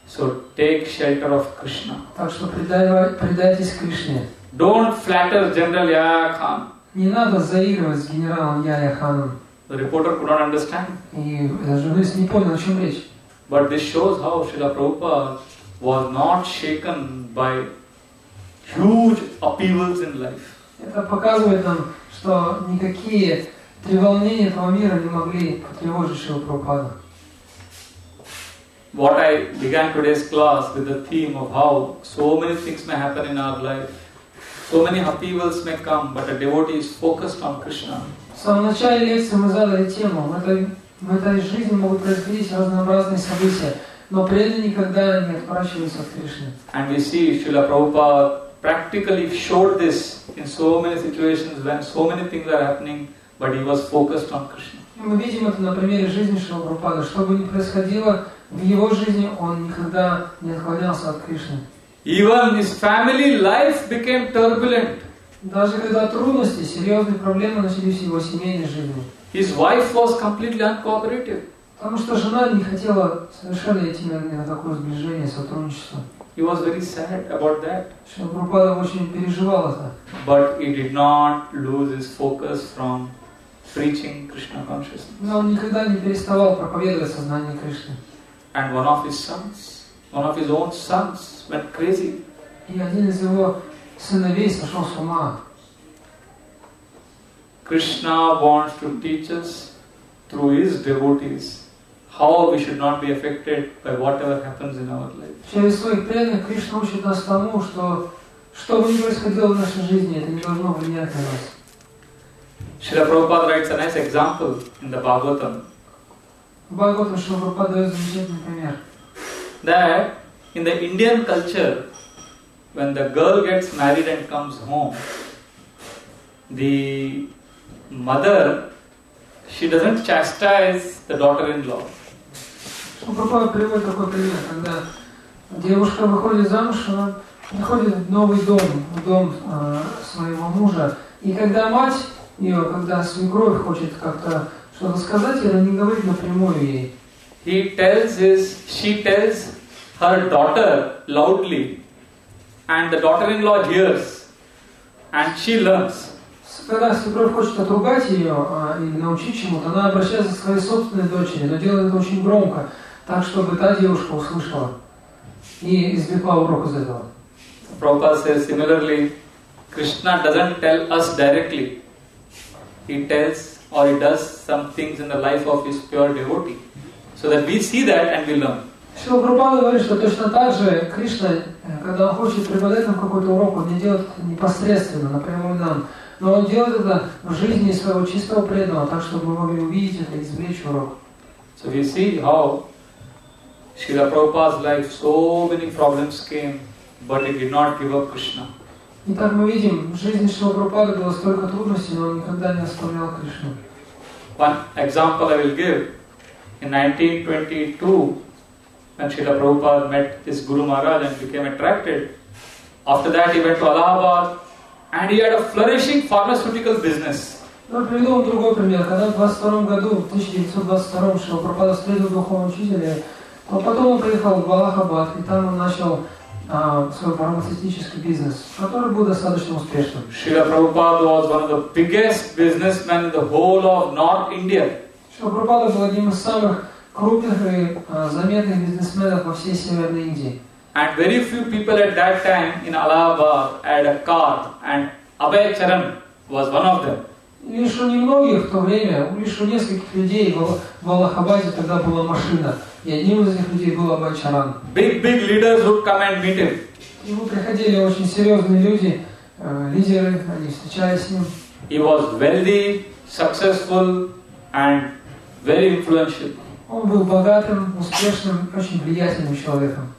Speaker 1: So take shelter of Krishna.
Speaker 2: Так что предайтесь Кришне.
Speaker 1: Don't flatter General Yahya Khan.
Speaker 2: Не надо заигрывать с генералом Яхья Ханом.
Speaker 1: The reporter could not understand.
Speaker 2: И журналист не понял, о чем речь.
Speaker 1: But this shows how Srila Prabhupada was not shaken by huge upheavals in life.
Speaker 2: Это показывает нам, что никакие треволнения этого мира не могли потревожить Шрилу Прабхупаду.
Speaker 1: What I began today's class with the theme of how so many things may happen in our life, so many upheavals may come, but a devotee is focused on Krishna.
Speaker 2: В самом начале лекции мы задали тему: в этой жизни могут происходить разнообразные события, но преданные никогда не отворачиваются от Кришны.
Speaker 1: And we see Srila Prabhupada practically showed this in so many situations when so many things are happening, but he was focused on Krishna.
Speaker 2: Мы видим это на примере жизни Шрилы Прабхупады. Что бы ни происходило в его жизни, он никогда не отклонялся от Кришны.
Speaker 1: Even his family life became turbulent.
Speaker 2: Даже когда трудности, серьезные проблемы начались в его семейной жизни.
Speaker 1: His wife was completely uncooperative.
Speaker 2: Потому что жена не хотела совершенно идти ни на такое сближение, сотрудничество.
Speaker 1: He was very sad about that.
Speaker 2: Шрила Прабхупада очень переживал это.
Speaker 1: But he did not lose his focus from preaching Krishna consciousness.
Speaker 2: Но он никогда не переставал проповедовать сознание Кришны.
Speaker 1: And one of his own sons went crazy.
Speaker 2: И один из его сыновей сошел с ума.
Speaker 1: Krishna wants to teach us through his devotees how we should not be affected by whatever happens in our life.
Speaker 2: Через своих преданных Кришна учит нас тому, что бы ни происходило в нашей жизни, это не должно влиять на нас.
Speaker 1: Srila Prabhupada writes a nice example in the Bhagavatam.
Speaker 2: В Бхагаватам Шрила Прабхупада дает замечательный пример.
Speaker 1: That in the Indian culture, when the girl gets married and comes home, the mother, she doesn't chastise the daughter-in-law.
Speaker 2: Шрила Прабхупада приводит такой пример, когда девушка выходит замуж, она приходит в новый дом, в дом своего мужа, и когда мать ее, когда свекровь хочет как-то что-то сказать, она не говорит напрямую ей.
Speaker 1: She tells her daughter loudly, and the daughter-in-law hears, and she learns.
Speaker 2: Когда свекровь хочет отругать ее или научить чему-то, она обращается к своей собственной дочери, но делает это очень громко, так, чтобы та девушка услышала и извлекла урок из этого.
Speaker 1: Prabhupada says similarly, Krishna doesn't tell us directly. He tells or he does some things in the life of his pure devotee, so that we see that and we learn.
Speaker 2: Шрила Прабхупада говорит, что точно так же Кришна, когда он хочет преподать нам какой-то урок, он не делает это непосредственно, напрямую нам, но он делает это в жизни своего чистого преданного, так, чтобы мы могли увидеть это и извлечь урок.
Speaker 1: So we see how Srila Prabhupada's life, so many problems came, but he did not give up Krishna.
Speaker 2: Итак, мы видим, в жизни Шрила Прабхупады было столько трудностей, но он никогда не оставлял Кришну.
Speaker 1: One example I will give. In 1922, when Srila Prabhupada met his Guru Maharaj and became attracted, after that he went to Allahabad and he had a flourishing pharmaceutical business.
Speaker 2: Но приведу вам другой пример. Когда в 1922 году, в 1922, Шрила Прабхупада встретил духовного учителя, то потом он приехал в Аллахабад, и там он начал свой фармацевтический бизнес, который был достаточно успешным.
Speaker 1: Srila Prabhupada was one of the biggest businessmen in the whole of North India.
Speaker 2: Шрила Прабхупада был одним из самых крупных и заметных бизнесменов во всей Северной Индии.
Speaker 1: And very few people at that time in Allahabad had a car, and Abhay Charan was one of them.
Speaker 2: Лишь у немногих в то время, лишь у нескольких людей в Аллахабаде тогда была машина, и одним из этих людей был Абhay Charan.
Speaker 1: Big leaders would come and meet him.
Speaker 2: К нему приходили очень серьезные люди, лидеры, они встречались с ним.
Speaker 1: He was wealthy, successful, and very influential.
Speaker 2: Он был богатым, успешным, очень влиятельным человеком.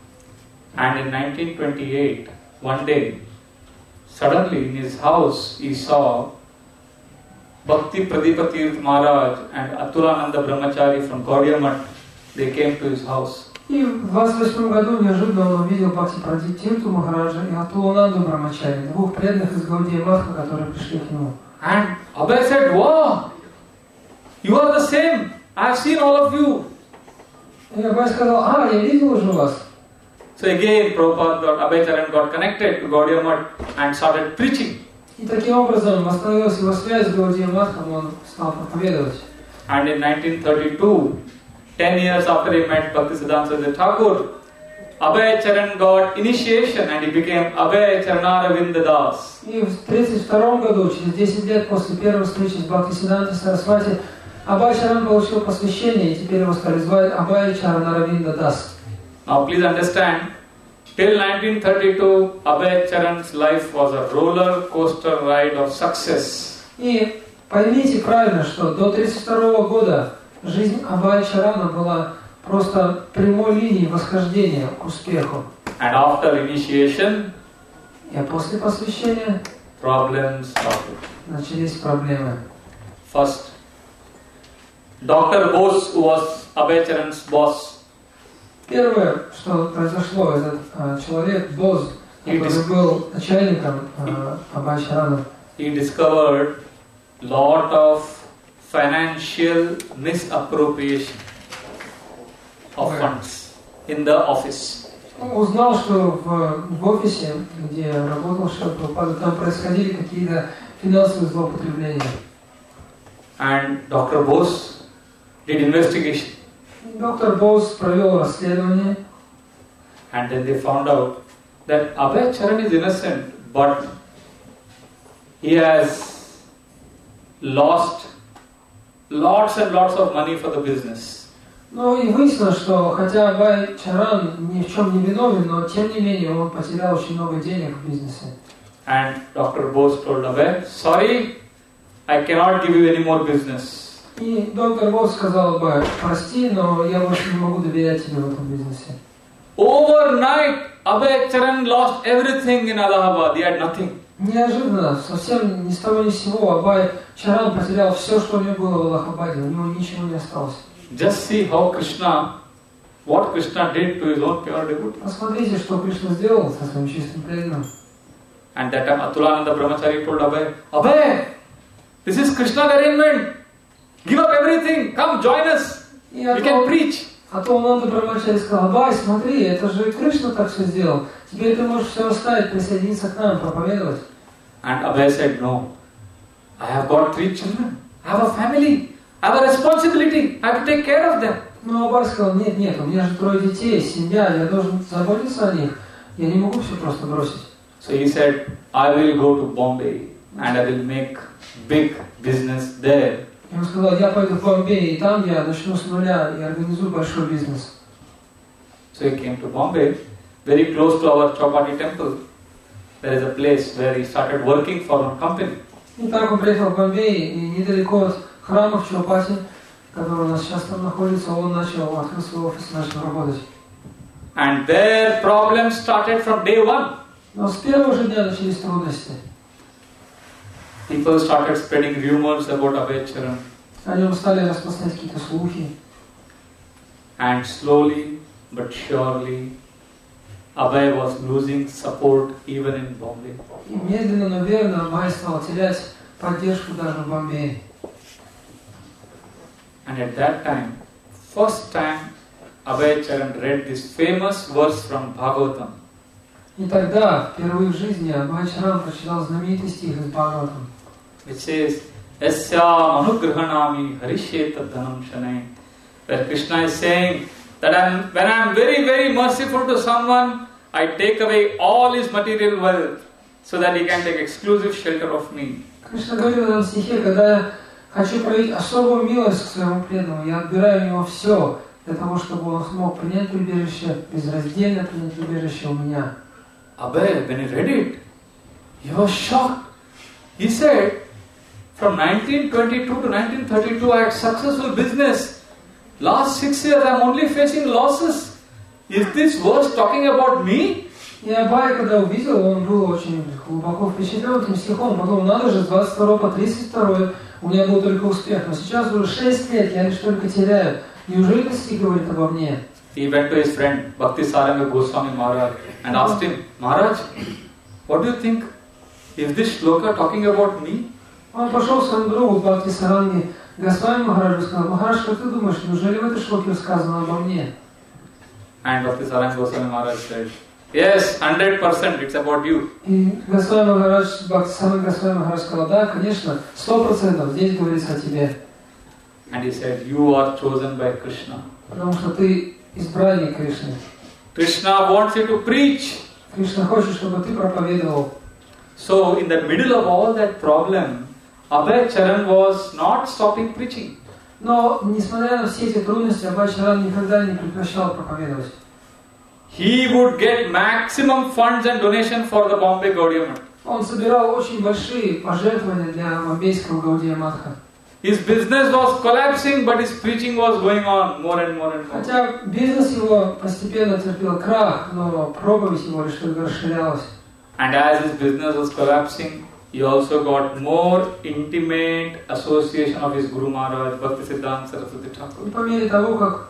Speaker 1: And in 1928, one day, suddenly in his house he saw Bhakti Pradipa Tirth Maharaj and Atulananda Brahmachari from Gaudiya Math. They came to his house.
Speaker 2: И в 28 году неожиданно он увидел Бхакти Прадипа Тирту Махараджа и Атулананду Брахмачари, двух преданных из Гаудия Матха, которые пришли к нему.
Speaker 1: And Abhay said, "Wow, you are the same. I have seen all of you."
Speaker 2: И Абhay сказал, я видел уже вас.
Speaker 1: So again, Abhay Charan got connected to Gaudiya Math and started preaching.
Speaker 2: И таким образом восстановилась его связь с Гаудия Матхом, он стал проповедовать.
Speaker 1: And in 1932, 10 years after he met Bhaktisiddhanta Thakur, Abhay Charan got initiation and he became Abhay Charanaravinda Das.
Speaker 2: И в 1932 году, через 10 лет после первой встречи с Бхактисиддхантой Сарасвати, Абhay Charan получил посвящение, и теперь его стали звать Абhay Charanaravinda Das.
Speaker 1: Now please understand, till 1932, Abhay Charan's life was a roller coaster ride of success.
Speaker 2: И поймите правильно, что до 1932 года жизнь Абhay Чарана была просто прямой линией восхождения к успеху.
Speaker 1: And after initiation,
Speaker 2: и после посвящения
Speaker 1: problems started.
Speaker 2: Начались проблемы.
Speaker 1: First, Dr. Bose, who was Abhay Charan's boss,
Speaker 2: первое, что произошло, этот человек, Боз, который был начальником Абhay Чарана,
Speaker 1: he discovered lot of financial misappropriation of funds in the office.
Speaker 2: Он узнал, что в офисе, где работал Шрила Прабхупада, там происходили какие-то финансовые злоупотребления.
Speaker 1: And Dr. Bose did investigation.
Speaker 2: Доктор Боз провел расследование.
Speaker 1: And then they found out that Abhay Charan is innocent, but he has lost lots and lots of money for the business.
Speaker 2: Ну и выяснилось, что хотя Абhay Чаран ни в чем не виновен, но тем не менее он потерял очень много денег в бизнесе.
Speaker 1: And Dr. Bose told Abhay, "Sorry, I cannot give you any more business."
Speaker 2: И доктор Боз сказал Абhay, прости, но я больше не могу доверять тебе в этом бизнесе.
Speaker 1: Overnight, Abhay Charan lost everything in Allahabad. He had nothing.
Speaker 2: Неожиданно, совсем ни с того ни с сего, Абhay Чаран потерял все, что у него было в Аллахабаде, у него ничего не осталось.
Speaker 1: Just see how what Krishna did to his own pure devotee.
Speaker 2: Посмотрите, что Кришна сделал со своим чистым преданным.
Speaker 1: And that time Atulananda Brahmachari told Abhay, "Abhay, this is Krishna's arrangement. Give up everything. Come join us. We can preach."
Speaker 2: А то он Брахмачари сказал: Абай, смотри, это же Кришна так все сделал. Теперь ты можешь все оставить, присоединиться к нам, проповедовать.
Speaker 1: And Abhay said, no. I have got 3 children. I have a family. I have a responsibility. I have to take care of them.
Speaker 2: Но Абай сказал: нет, у меня же 3 детей, семья, я должен заботиться о них. Я не могу все просто бросить.
Speaker 1: So he said, I will go to Bombay and I will make big business there.
Speaker 2: И он сказал: я пойду в Бомбей, и там я начну с нуля и организую большой бизнес.
Speaker 1: So he came to Bombay, very close to our Chowpatty temple. There is a place where he started working for one company.
Speaker 2: И так он приехал в Бомбей, и недалеко от храма в Чаупати, который у нас сейчас там находится, он начал, открыл свой офис, начал работать.
Speaker 1: And their problems started from day one.
Speaker 2: Но с первого же дня начались трудности.
Speaker 1: People started spreading rumors about Abhay Charan.
Speaker 2: О нем стали распространять какие-то слухи.
Speaker 1: And slowly but surely, Abhay was losing support even in Bombay.
Speaker 2: И медленно, но верно Абhay стал терять поддержку даже в Бомбее.
Speaker 1: And at that time, first time, Abhay Charan read this famous verse from Bhagavatam.
Speaker 2: И тогда, впервые в жизни, Абhay Чаран прочитал знаменитый стих из Бхагаватам,
Speaker 1: which says, Yasyam anugrahanami harisheta dhanam shanai. Where Krishna is saying that when I am very, very merciful to someone, I take away all his material wealth so that he can take exclusive shelter of me.
Speaker 2: Кришна говорит в этом стихе: когда я хочу проявить особую милость к своему преданному, я отбираю у него все, для того, чтобы он смог принять прибежище, безраздельно принять прибежище у меня.
Speaker 1: Abhay, when he read it, he was shocked. He said, from 1922 to 1932 I had successful business. Last 6 years I am only facing losses. Is this verse talking about me?
Speaker 2: И Абhay, когда увидел, он был очень глубоко впечатлен этим стихом. Подумал: надо же, с 22 по 32 у меня был только успех. Но сейчас уже 6 лет, я лишь только теряю. Неужели этот стих говорит обо мне?
Speaker 1: He went to his friend Bhaktisaranga Goswami Maharaj and asked him, Maharaj, what do you think? Is this shloka talking about me?
Speaker 2: Он пошел к своему другу Бхактисаранге Госвами Махараджу и сказал: Махарадж, как ты думаешь, неужели в этой шлоке сказано обо мне?
Speaker 1: And Bhaktisaranga Goswami Maharaj said, yes, 100% it's about you.
Speaker 2: И Госвами Махарадж, Бхактисаранга Госвами Махарадж сказал: да, конечно, 100% здесь говорится о тебе.
Speaker 1: And he said, you are chosen by Krishna.
Speaker 2: Потому что ты избранник Кришны.
Speaker 1: Krishna wants you to preach.
Speaker 2: Кришна хочет, чтобы ты проповедовал.
Speaker 1: So in the middle of all that problem, Abhay Charan was not stopping preaching.
Speaker 2: Но, несмотря на все эти трудности, Абhay Чаран никогда не прекращал проповедовать.
Speaker 1: He would get maximum funds and donation for the Bombay Gaudiya Math.
Speaker 2: Он собирал очень большие пожертвования для бомбейского Гаудия Матха.
Speaker 1: His business was collapsing, but his preaching was going on more and more and more.
Speaker 2: Хотя бизнес его постепенно терпел крах, но проповедь его лишь только расширялась.
Speaker 1: And as his business was collapsing, he also got more intimate association of his Guru Maharaj, Bhaktisiddhanta Saraswati Thakur.
Speaker 2: И по мере того, как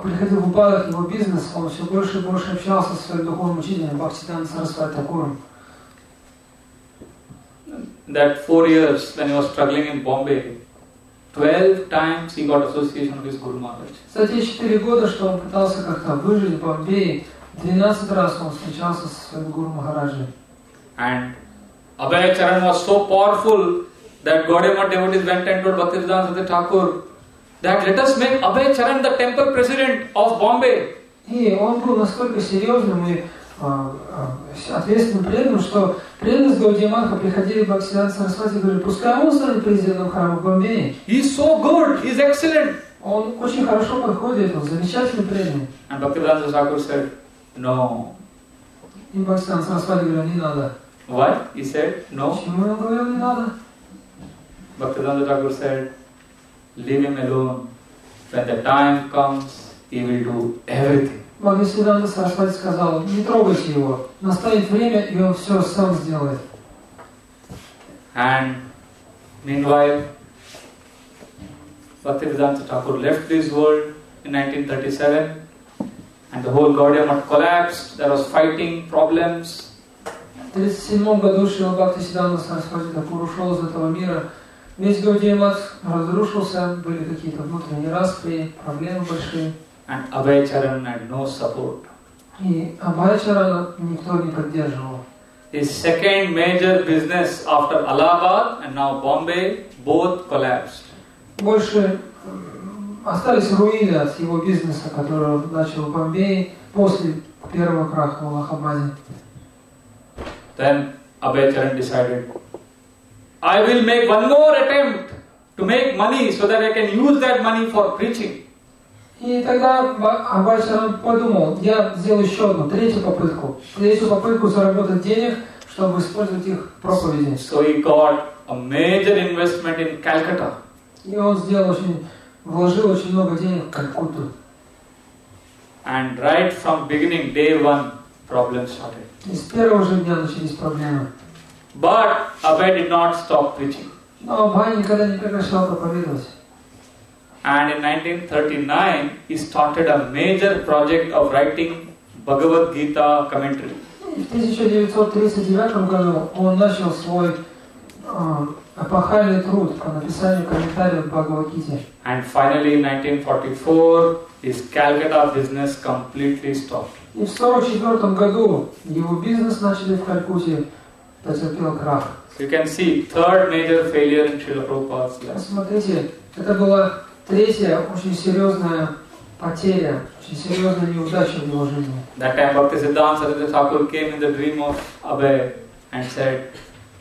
Speaker 2: приходил в упадок его бизнес, он все больше и больше общался со своим духовным учителем Бхактисиддханта Сарасвати Thakуром.
Speaker 1: That 4 years when he was struggling in Bombay, 12 times he got association with his Guru Maharaj. За те
Speaker 2: 4 года, что он пытался как-то выжить в Бомбее, 12 раз он встречался со своим Гуру Махараджей.
Speaker 1: And Abhay Charan was so powerful that Gaudiya Math devotees went and told Bhaktisiddhanta Saraswati Thakur that let us make Abhay Charan the temple president of Bombay.
Speaker 2: И он был настолько серьезным и ответственным преданным, что преданные с Гаудия Матха приходили к Бхактисиддханте Сарасвати и говорили: пускай он станет президентом храма в Бомбее.
Speaker 1: He is so good, he is excellent.
Speaker 2: Он очень хорошо подходит, он замечательный преданный.
Speaker 1: And Bhaktisiddhanta Thakur said, no.
Speaker 2: И Бхактисиддханте Сарасвати говорил: не надо.
Speaker 1: Why? He said, no.
Speaker 2: Почему он говорил: не надо?
Speaker 1: Bhaktisiddhanta Thakur said, leave him alone. When the time comes, he will do everything.
Speaker 2: Бхактисиддханта Сарасвати сказал: не трогайте его. Настанет время, и он все сам сделает.
Speaker 1: And meanwhile, Bhaktisiddhanta Thakur left this world in 1937, and the whole Gaudiya Math collapsed. There was fighting, problems.
Speaker 2: В 1937 году Шрила Бхактисиддханта Сарасвати Thakур ушел из этого мира, Весь Гаудия Мат разрушился, были какие-то внутренние распри, проблемы большие.
Speaker 1: And Abhay-charan had no support.
Speaker 2: И Абхай-чарана никто не поддерживал.
Speaker 1: His second major business after Allahabad and now Bombay, both collapsed.
Speaker 2: Больше остались руины от его бизнеса, который он начал в Бомбее после первого краха в Аллахабаде.
Speaker 1: Then Abhay-charan decided, I will make one more attempt to make money so that I can use that money for preaching.
Speaker 2: И тогда Абхай-чаран подумал, я сделаю еще одну, третью попытку заработать денег, чтобы использовать их в проповеди.
Speaker 1: So he got a major investment in Calcutta.
Speaker 2: И он вложил очень много денег в Калькутту.
Speaker 1: And right from beginning, day one, problems started.
Speaker 2: И с первого же дня начались проблемы.
Speaker 1: But Abhay did not stop preaching.
Speaker 2: Но Абхай никогда не прекращал проповедовать.
Speaker 1: And in 1939, he started a major project of writing Bhagavad Gita commentary.
Speaker 2: В 1939 году он начал свой эпохальный труд по написанию комментариев к Бхагавад-гите.
Speaker 1: And finally, in 1944, his Calcutta business completely stopped.
Speaker 2: И в 1944 году его бизнес, начали в Калькутте, потерпел крах.
Speaker 1: So you can see third major failure in Шрила Прабхупada's life.
Speaker 2: Смотрите, это была третья очень серьезная потеря, очень серьезная неудача в его жизни.
Speaker 1: That time Bhaktisiddhanta Saraswati Thakur came in the dream of Abhay and said,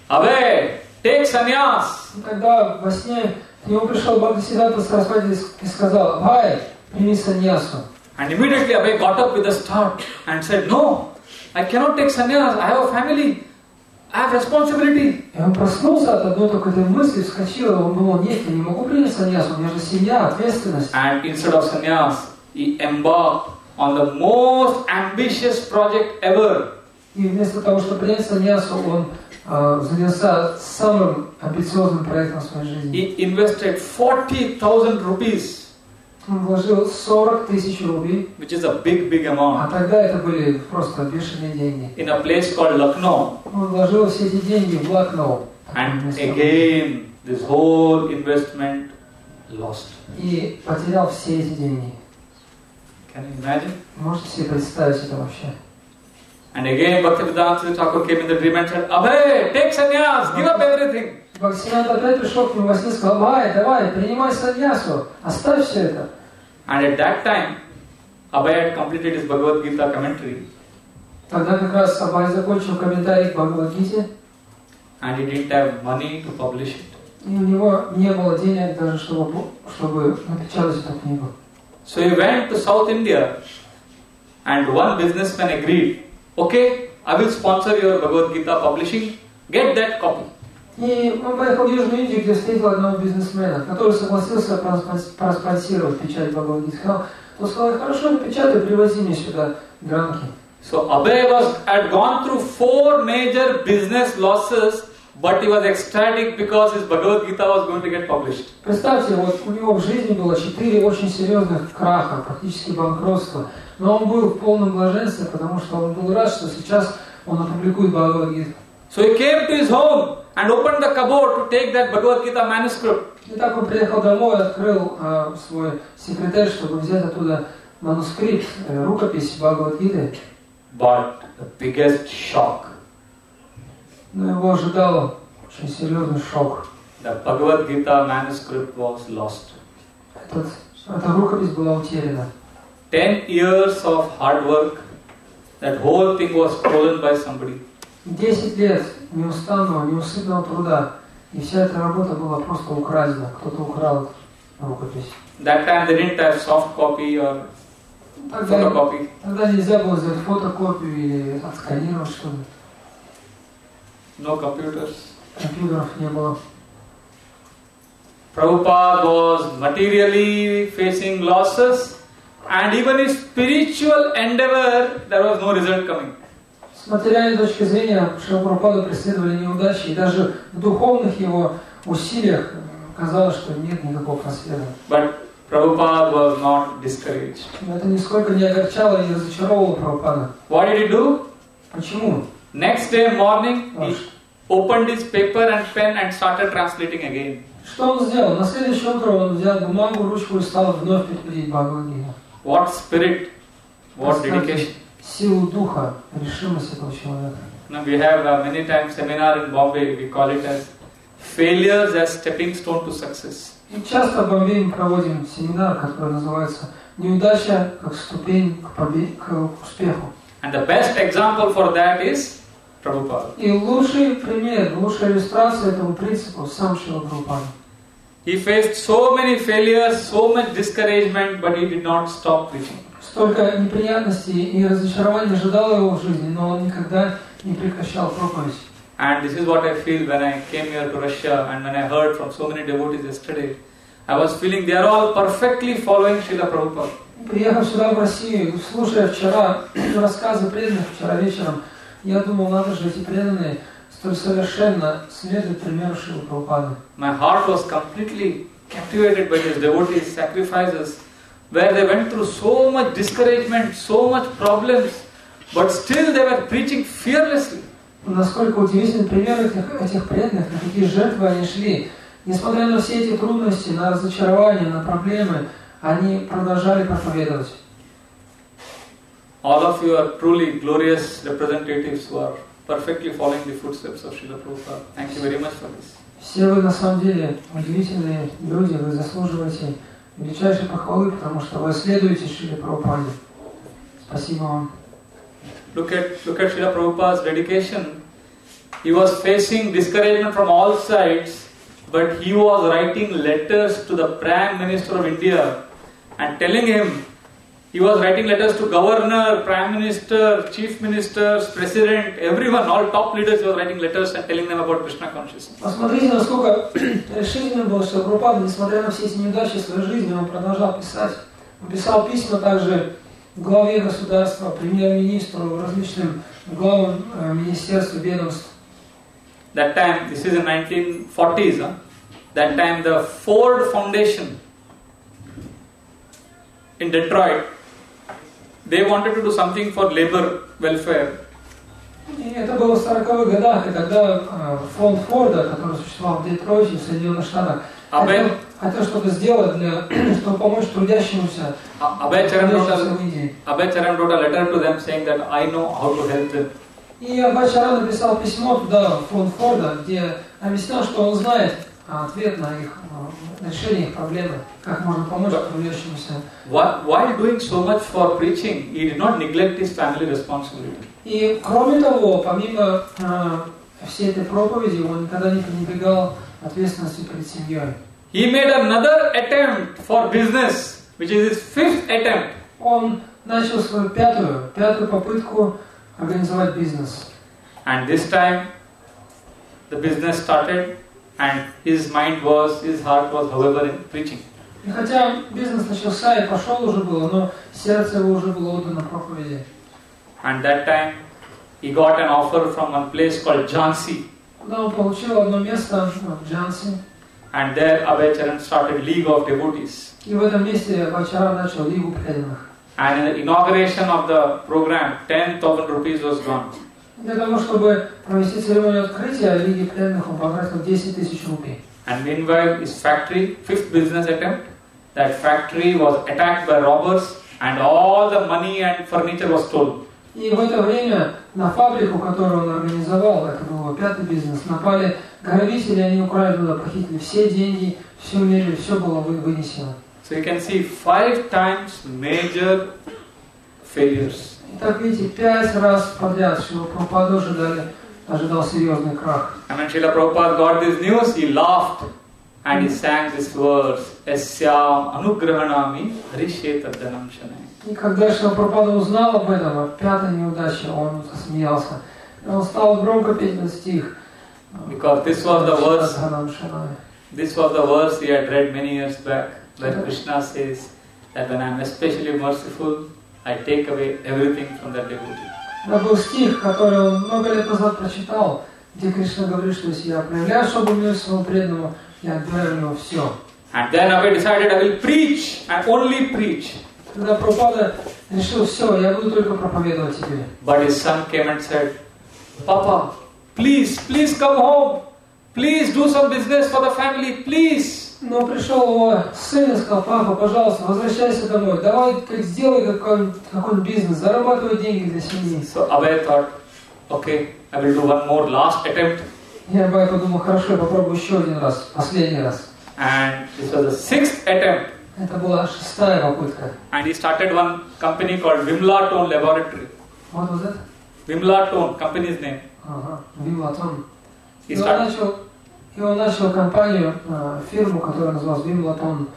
Speaker 1: Abhay, take sannyas.
Speaker 2: И тогда во сне к нему пришел Бхактисиддханта Сарасвати и сказал, Абхай, прими саньясу.
Speaker 1: And immediately Abhay got up with a start and said, no, I cannot take sannyas, I have a family, I have responsibility.
Speaker 2: И он проснулся от одной только этой мысли, вскочил, и он думал, нет, я не могу принять саньясу, у меня же семья, ответственность.
Speaker 1: And instead of sannyas, he embarked on the most ambitious project ever.
Speaker 2: И вместо того, чтобы принять саньясу, он занялся самым амбициозным проектом в своей жизни.
Speaker 1: He invested 40,000 rupees.
Speaker 2: Он вложил 40 тысяч рублей.
Speaker 1: Which is a big amount.
Speaker 2: А тогда это были просто бешеные деньги.
Speaker 1: In a place called Lucknow.
Speaker 2: Он вложил все эти деньги в Лакноу.
Speaker 1: And again, this whole investment lost.
Speaker 2: И потерял все эти деньги.
Speaker 1: Can you imagine?
Speaker 2: Можете себе представить это вообще?
Speaker 1: And again, Bhaktisiddhanta Thakur came in the dream and said, Abhay, take sannyas, give up everything.
Speaker 2: Бхактисиддханта опять пришел к нему во сне и сказал, давай, принимай саньясу, оставь все это.
Speaker 1: And at that time, Abhay had completed his Bhagavad Gita commentary.
Speaker 2: Тогда как раз Абхай закончил комментарий к Бхагавад-гите.
Speaker 1: And he didn't have money to publish it.
Speaker 2: И у него не было денег даже, чтобы напечатать эту книгу.
Speaker 1: So he went to South India and one businessman agreed, okay, I will sponsor your Bhagavad Gita publishing, get that copy.
Speaker 2: И он поехал в Южную Индию, где встретил одного бизнесмена, который согласился проспонсировать печать Бхагавад-гиты. Он сказал, хорошо, напечатай, привози мне сюда гранки.
Speaker 1: So Abhay had gone through 4 major business losses, but he was ecstatic because his Bhagavad Gita was going to get published.
Speaker 2: Представьте, вот у него в жизни было 4 очень серьезных краха, практически банкротства. Но он был в полном блаженстве, потому что он был рад, что сейчас он опубликует Бхагавад-гиту.
Speaker 1: So he came to his home and opened the cupboard to take that Bhagavad Gita manuscript.
Speaker 2: И так он приехал домой, открыл свой секретарь, чтобы взять оттуда манускрипт, рукопись Бхагавад-гиты.
Speaker 1: But the biggest shock.
Speaker 2: Но его ожидал очень серьезный шок.
Speaker 1: The Bhagavad Gita manuscript was lost.
Speaker 2: Эта рукопись была утеряна.
Speaker 1: 10 years of hard work, that whole thing was stolen by somebody.
Speaker 2: 10 лет неустанного, неусыпного труда, и вся эта работа была просто украдена. Кто-то украл эту рукопись.
Speaker 1: That time they didn't have soft copy or photocopy.
Speaker 2: Тогда нельзя было сделать фотокопию или отсканировать что-то.
Speaker 1: No computers.
Speaker 2: Компьютеров не было.
Speaker 1: Prabhupada was materially facing losses, and even his spiritual endeavor, there was no result coming.
Speaker 2: С материальной точки зрения Шрила Прабхупаду преследовали неудачи, и даже в духовных его усилиях казалось, что нет никакого просвета.
Speaker 1: But Prabhupada was not discouraged.
Speaker 2: Но это нисколько не огорчало и не разочаровывало Прабхупада.
Speaker 1: What did he do?
Speaker 2: Почему?
Speaker 1: Next day morning, opened his paper and pen and started translating again.
Speaker 2: Что он сделал? На следующее утро он взял бумагу, ручку и стал вновь переводить Бхагавад-гиту.
Speaker 1: What spirit, what dedication.
Speaker 2: Силу духа, решимость этого человека.
Speaker 1: Now we have many times seminar in Bombay, we call it as failures as stepping stone to success.
Speaker 2: И часто в Бомбее мы проводим семинар, который называется «Неудача как ступень к успеху».
Speaker 1: And the best example for that is Prabhupada.
Speaker 2: И лучший пример, лучшая иллюстрация этому принципу сам Шрила Прабхупада.
Speaker 1: He faced so many failures, so much discouragement, but he did not stop preaching.
Speaker 2: Столько неприятностей и разочарований ожидало его в жизни, но он никогда не прекращал проповедь.
Speaker 1: And this is what I feel when I came here to Russia and when I heard from so many devotees yesterday. I was feeling they are all perfectly following Srila Prabhupada.
Speaker 2: Приехав сюда в Россию, слушая вчера рассказы преданных вчера вечером, я думал, надо же, эти преданные столь совершенно следуют примеру Шрилы Прабхупады.
Speaker 1: My heart was completely captivated by these devotees' sacrifices, where they went through so much discouragement, so much problems, but still they were preaching fearlessly.
Speaker 2: Насколько удивительный пример этих преданных, на какие жертвы они шли. Несмотря на все эти трудности, на разочарования, на проблемы, они продолжали проповедовать.
Speaker 1: All of you are truly glorious representatives who are perfectly following the footsteps of Srila Prabhupada. Thank you very much for this.
Speaker 2: Все вы на самом деле удивительные люди, вы заслуживаете величайшей похвалы, потому что вы следуете Шриле Прабхупаде. Спасибо вам.
Speaker 1: Look at Srila Prabhupada's dedication. He was facing discouragement from all sides, but he was writing letters to the Prime Minister of India and telling him, he was writing letters to Governor, Prime Minister, Chief Ministers, President, everyone, all top leaders, he was writing letters and telling them about Krishna consciousness.
Speaker 2: Посмотрите, насколько решительным был Шрила Прабхупада, несмотря на все эти неудачи в своей жизни, он продолжал писать. Он писал письма также главе государства, премьер-министру, различным главам министерств и ведомств.
Speaker 1: That time, this is in 1940s, that time the Ford Foundation in Detroit, they wanted to do something for labor welfare.
Speaker 2: И это было в 40-х годах, и когда фонд Форда, который существовал в Детройте, в Соединенных Штатах, хотел что-то сделать, чтобы помочь трудящимся в Индии.
Speaker 1: Abhay Charan wrote a letter to them saying that I know how to help them.
Speaker 2: И Абхай Чаран написал письмо туда, в фонд Форда, где объяснял, что он знает ответ на их решение их проблемы, как можно помочь трудящимся.
Speaker 1: While doing so much for preaching, he did not neglect his family responsibility.
Speaker 2: И кроме того, помимо всей этой проповеди, он никогда не пренебрегал ответственности перед семьей.
Speaker 1: He made another attempt for business, which is his fifth attempt.
Speaker 2: Он начал свою пятую попытку организовать бизнес.
Speaker 1: And this time, the business started, and his heart was, however, in preaching.
Speaker 2: И хотя бизнес начался и пошел уже было, но сердце его уже было отдано проповеди.
Speaker 1: And that time, he got an offer from one place called Jhansi.
Speaker 2: Куда он получил одно место в Джанси.
Speaker 1: And there, Abhay Charan started League of Devotees.
Speaker 2: И в этом месте Абхай Чаран начал Лигу преданных.
Speaker 1: And in the inauguration of the program, 10,000 rupees was gone.
Speaker 2: Для того, чтобы провести церемонию открытия Лиги преданных, он потратил 10 000 рупий.
Speaker 1: And meanwhile, his factory, fifth business attempt, that factory was attacked by robbers, and all the money and furniture was stolen.
Speaker 2: И в это время на фабрику, которую он организовал, это был его пятый бизнес, напали грабители, они украли туда, похитили все деньги, всю мебель, все было вынесено.
Speaker 1: So you can see 5 times major failures.
Speaker 2: Итак, видите, 5 раз подряд Шрила Прабхупаду ожидал серьезный крах.
Speaker 1: And when Srila Prabhupada got this news, he laughed and he sang this verse, Yasyam anugrahanami harishetadhanam shanai.
Speaker 2: И когда Шрила Прабхупада узнал об этом, о пятой неудаче, он засмеялся. И он стал громко петь этот стих.
Speaker 1: Because this was the verse he had read many years back, where Krishna says that when I am especially merciful, I take away everything from that devotee.
Speaker 2: Это был стих, который он много лет назад прочитал, где Кришна говорит, что если я проявляю особую милость своему преданному, я отбираю у него все.
Speaker 1: And then Abhay decided, I will preach and only preach.
Speaker 2: Когда Прабхупада решил, все, я буду только проповедовать тебе.
Speaker 1: But his son came and said, Papa, please, please come home. Please do some business for the family, please.
Speaker 2: Но пришел его сын и сказал: папа, пожалуйста, возвращайся домой, давай сделай какой-нибудь бизнес, зарабатывай деньги для семьи.
Speaker 1: So Abhay thought, okay, I will do one more last attempt.
Speaker 2: Я подумал: хорошо, я попробую еще один раз, последний раз.
Speaker 1: And this was the 6th attempt.
Speaker 2: Это была 6-я попытка.
Speaker 1: And he started one company called Vimla Tone Laboratory.
Speaker 2: What was that?
Speaker 1: Vimla Tone, company's name.
Speaker 2: Ага, Vimla Tone.
Speaker 1: He
Speaker 2: И он начал компанию, фирму, которая называлась Vimla Tone.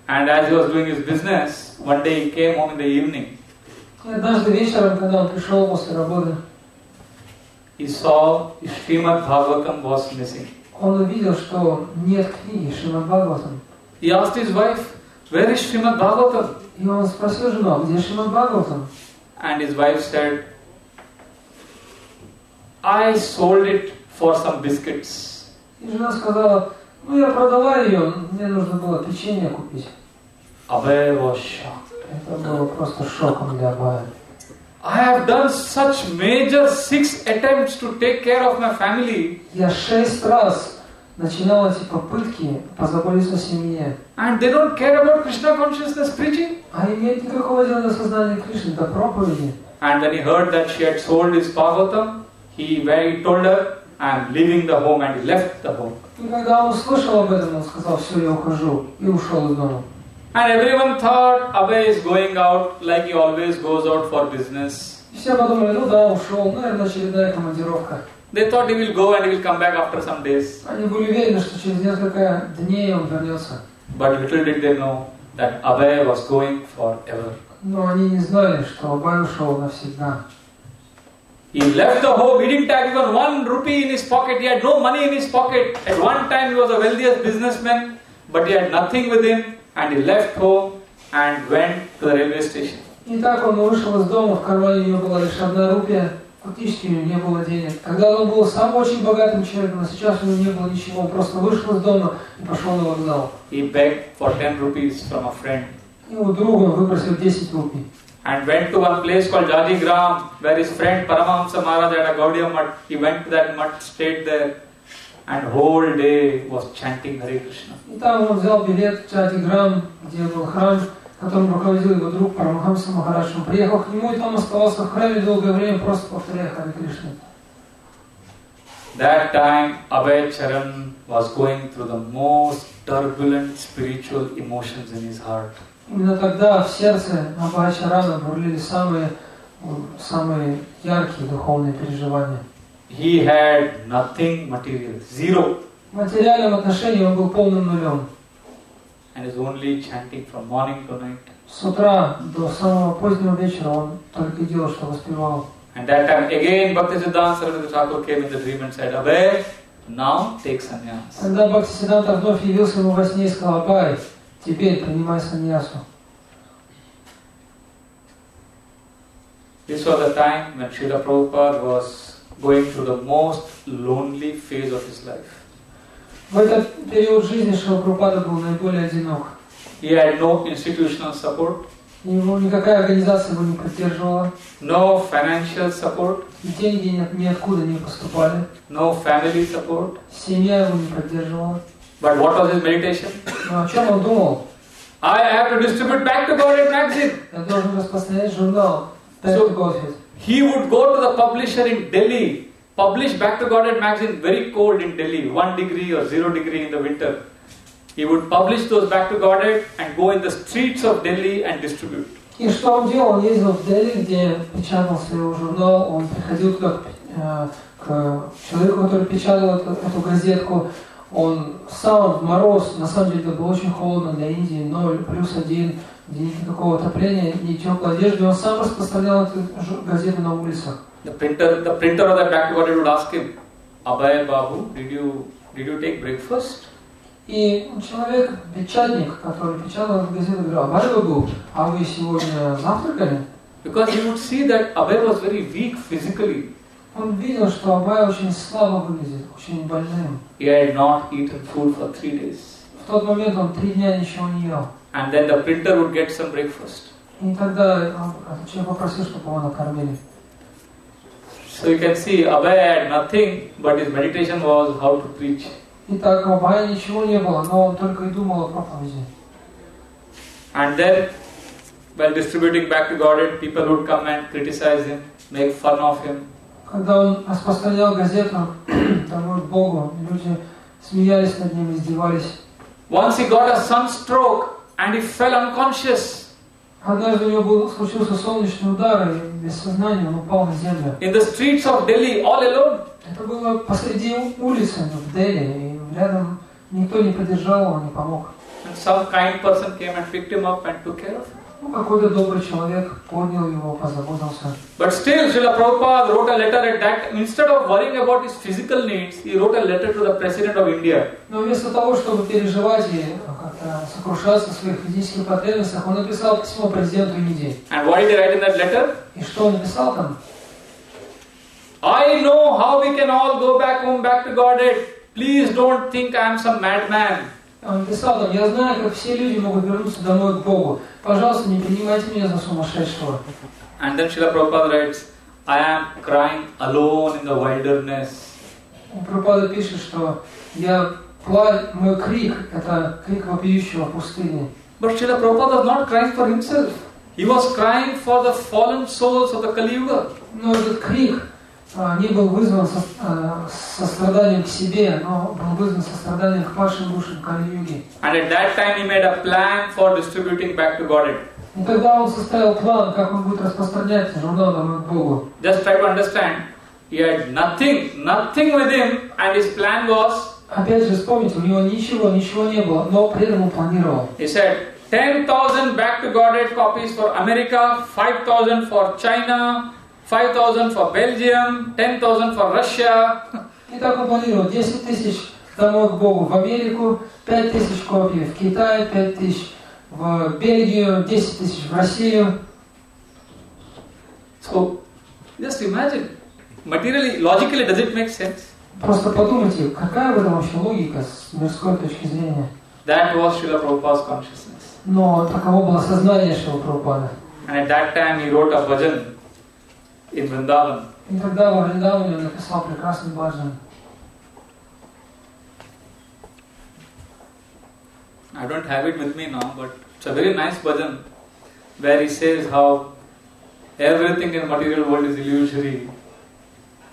Speaker 1: And as he was doing his business, one day he came home in the evening.
Speaker 2: И однажды вечером, когда он пришел после работы,
Speaker 1: He saw his Srimad Bhagavatam was missing.
Speaker 2: Он увидел, что нет книги Шримад Бхагаватам.
Speaker 1: He asked his wife, where is Srimad Bhagavatam?
Speaker 2: И он спросил жену: где Шримад Бхагаватам?
Speaker 1: And his wife said, I sold it for some biscuits.
Speaker 2: И жена сказала: я продала ее, мне нужно было печенье купить.
Speaker 1: Abhay was shocked.
Speaker 2: Это было просто шоком для Абхая.
Speaker 1: I have done such major 6 attempts to take care of my family.
Speaker 2: Я 6 раз начинал эти попытки позаботиться о семье.
Speaker 1: And they don't care about Krishna consciousness preaching.
Speaker 2: А имеет никакого дела до сознания Кришны, до проповеди.
Speaker 1: And when he heard that she had sold his Bhagavatam, he told her, I am leaving the home, and he left the home.
Speaker 2: И когда он услышал об этом, он сказал: все, я ухожу, и ушел из дома.
Speaker 1: And everyone thought Abhay is going out like he always goes out for business.
Speaker 2: Все подумали: ну да, ушел, наверное, очередная командировка.
Speaker 1: They thought he will go and he will come back after some days.
Speaker 2: Они были уверены, что через несколько дней он вернется.
Speaker 1: But little did they know that Abhay was going forever.
Speaker 2: Но они не знали, что Абхай ушел навсегда.
Speaker 1: He left the home, he didn't have even 1 rupee in his pocket, he had no money in his pocket. At one time he was the wealthiest businessman, but he had nothing with him, and he left home and went to the railway station.
Speaker 2: И так он вышел из дома, в кармане у него была лишь 1 рупия, фактически у него не было денег. Когда он был сам очень богатым человеком, но сейчас у него не было ничего, он просто вышел из дома и пошел на вокзал.
Speaker 1: He begged for 10 rupees from a friend.
Speaker 2: И у друга он выпросил 10 рупий.
Speaker 1: And went to one place called Jajigram, where his friend Paramahamsa Maharaj had a Gaudiya Mutt. He went to that mutt, stayed there, and whole day was chanting Hare Krishna.
Speaker 2: И там он взял билет в Джатиграм, где был храм, которым руководил его друг Парамахамса Махарадж. Он приехал к нему и там оставался в храме долгое время, просто повторяя Харе Кришна.
Speaker 1: That time, Abhay Charan was going through the most turbulent spiritual emotions in his heart.
Speaker 2: Именно тогда в сердце Абхая Чарана бурлили самые яркие духовные переживания.
Speaker 1: He had nothing material, zero.
Speaker 2: В материальном отношении он был полным нулем.
Speaker 1: And is only chanting from morning to night.
Speaker 2: С утра до самого позднего вечера он только и делал, что воспевал.
Speaker 1: And that time again Bhaktisiddhanta Saraswati Thakur came in the dream and said, Abhay, now take sannyas.
Speaker 2: Когда Бхактисиддханта вновь явился ему во сне и сказал: Абхай, теперь принимай саньясу.
Speaker 1: This was the time when Шрила Прабхупада was going through the most lonely phase of his life.
Speaker 2: В этот период жизни Шрила Прабхупада был наиболее одинок.
Speaker 1: He had no institutional support.
Speaker 2: Его никакая организация его не поддерживала.
Speaker 1: No financial support.
Speaker 2: Деньги ниоткуда не поступали.
Speaker 1: No family support.
Speaker 2: Семья его не поддерживала.
Speaker 1: But what was his meditation?
Speaker 2: Но о чем он думал?
Speaker 1: I have to distribute Back to Godhead magazine.
Speaker 2: Я должен распространять журнал Back to Godhead.
Speaker 1: He would go to the publisher in Delhi, publish Back to Godhead magazine, very cold in Delhi, 1 degree or 0 degree in the winter. He would publish those Back to Godhead and go in the streets of Delhi and distribute.
Speaker 2: И что он делал? Он ездил в Дели, где печатался его журнал, он приходил туда к человеку, который печатал эту газетку. Он сам в мороз, на самом деле это было очень холодно для Индии, 0, +1, никакого отопления, ни теплой одежды. Он сам распространял эту газету на улицах.
Speaker 1: The printer of that Back to Godhead would ask him, Abhay Babu, did you take breakfast?
Speaker 2: И человек, печатник, который печатал эту газету, говорил: Абхай Бабу, а вы сегодня завтракали?
Speaker 1: Because he would see that Abhay was very weak physically.
Speaker 2: Он видел, что Абхай очень слабо выглядит, очень больным.
Speaker 1: He had not eaten food for 3 days.
Speaker 2: В тот момент он 3 дня ничего не ел.
Speaker 1: And then the printer would get some breakfast.
Speaker 2: И тогда человек попросил, чтобы его накормили.
Speaker 1: So So you can see Abhay had nothing, but his meditation was how to preach.
Speaker 2: Итак, у Абхая ничего не было, но он только и думал о проповеди.
Speaker 1: And then, while distributing back to Godhead, people would come and criticize him, make fun of him.
Speaker 2: Когда он распространял газету «Домой к Богу», люди смеялись над ним, издевались.
Speaker 1: Once he got a sunstroke and he fell unconscious.
Speaker 2: Однажды у него случился солнечный удар, и без сознания он упал на землю.
Speaker 1: In the streets of Delhi, all alone.
Speaker 2: Это было посреди улицы в Дели, и рядом никто не поддержал его, не помог.
Speaker 1: And some kind person came and picked him up and took care of him.
Speaker 2: Ну, какой-то добрый человек поднял его, позаботился.
Speaker 1: But still, Srila Prabhupada wrote a letter at that. Instead of worrying about his physical needs, he wrote a letter to the President of India.
Speaker 2: Но вместо того, чтобы переживать и как-то сокрушаться в своих физических потребностях, он написал письмо президенту Индии.
Speaker 1: And what did he write in that letter?
Speaker 2: И что он написал там?
Speaker 1: I know how we can all go back home, back to Godhead. Please don't think I am some madman.
Speaker 2: Он писал там: я знаю, как все люди могут вернуться домой к Богу. Пожалуйста, не принимайте меня за сумасшедшего.
Speaker 1: And then Srila Prabhupada writes, I am crying alone in the wilderness.
Speaker 2: Прабхупада пишет, что мой крик – это крик вопиющего в пустыне.
Speaker 1: But Srila Prabhupada was not crying for himself. He was crying for the fallen souls of the Kali Yuga.
Speaker 2: Но этот крик не был вызван состраданием к себе, но был вызван состраданием к падшим душам Кали-юги.
Speaker 1: And at that time he made a plan for distributing back to Godhead.
Speaker 2: И тогда он составил план, как он будет распространять журнал «Домой к Богу».
Speaker 1: Just try to understand. He had nothing with him, and his plan was.
Speaker 2: Опять же, вспомните, у него ничего не было, но при этом он планировал.
Speaker 1: He said 10,000 back to Godhead copies for America, 5,000 for China, 5,000 for Belgium, 10,000 for Russia.
Speaker 2: И так он планировал 10 тысяч домой к Богу в Америку, 5 тысяч копий в Китае, 5 тысяч в Бельгию, 10 тысяч в Россию.
Speaker 1: So, just imagine. Materially, logically, does it make sense?
Speaker 2: Просто подумайте, какая в этом вообще логика с мирской точки зрения?
Speaker 1: That was Srila Prabhupada's consciousness.
Speaker 2: Но таково было сознание Шрилы Прабхупады.
Speaker 1: And at that time he wrote a bhajan in Vrindavan.
Speaker 2: И тогда во Вриндаване он написал прекрасный баджан.
Speaker 1: I don't have it with me now, but it's a very nice bhajan where he says how everything in the material world is illusory.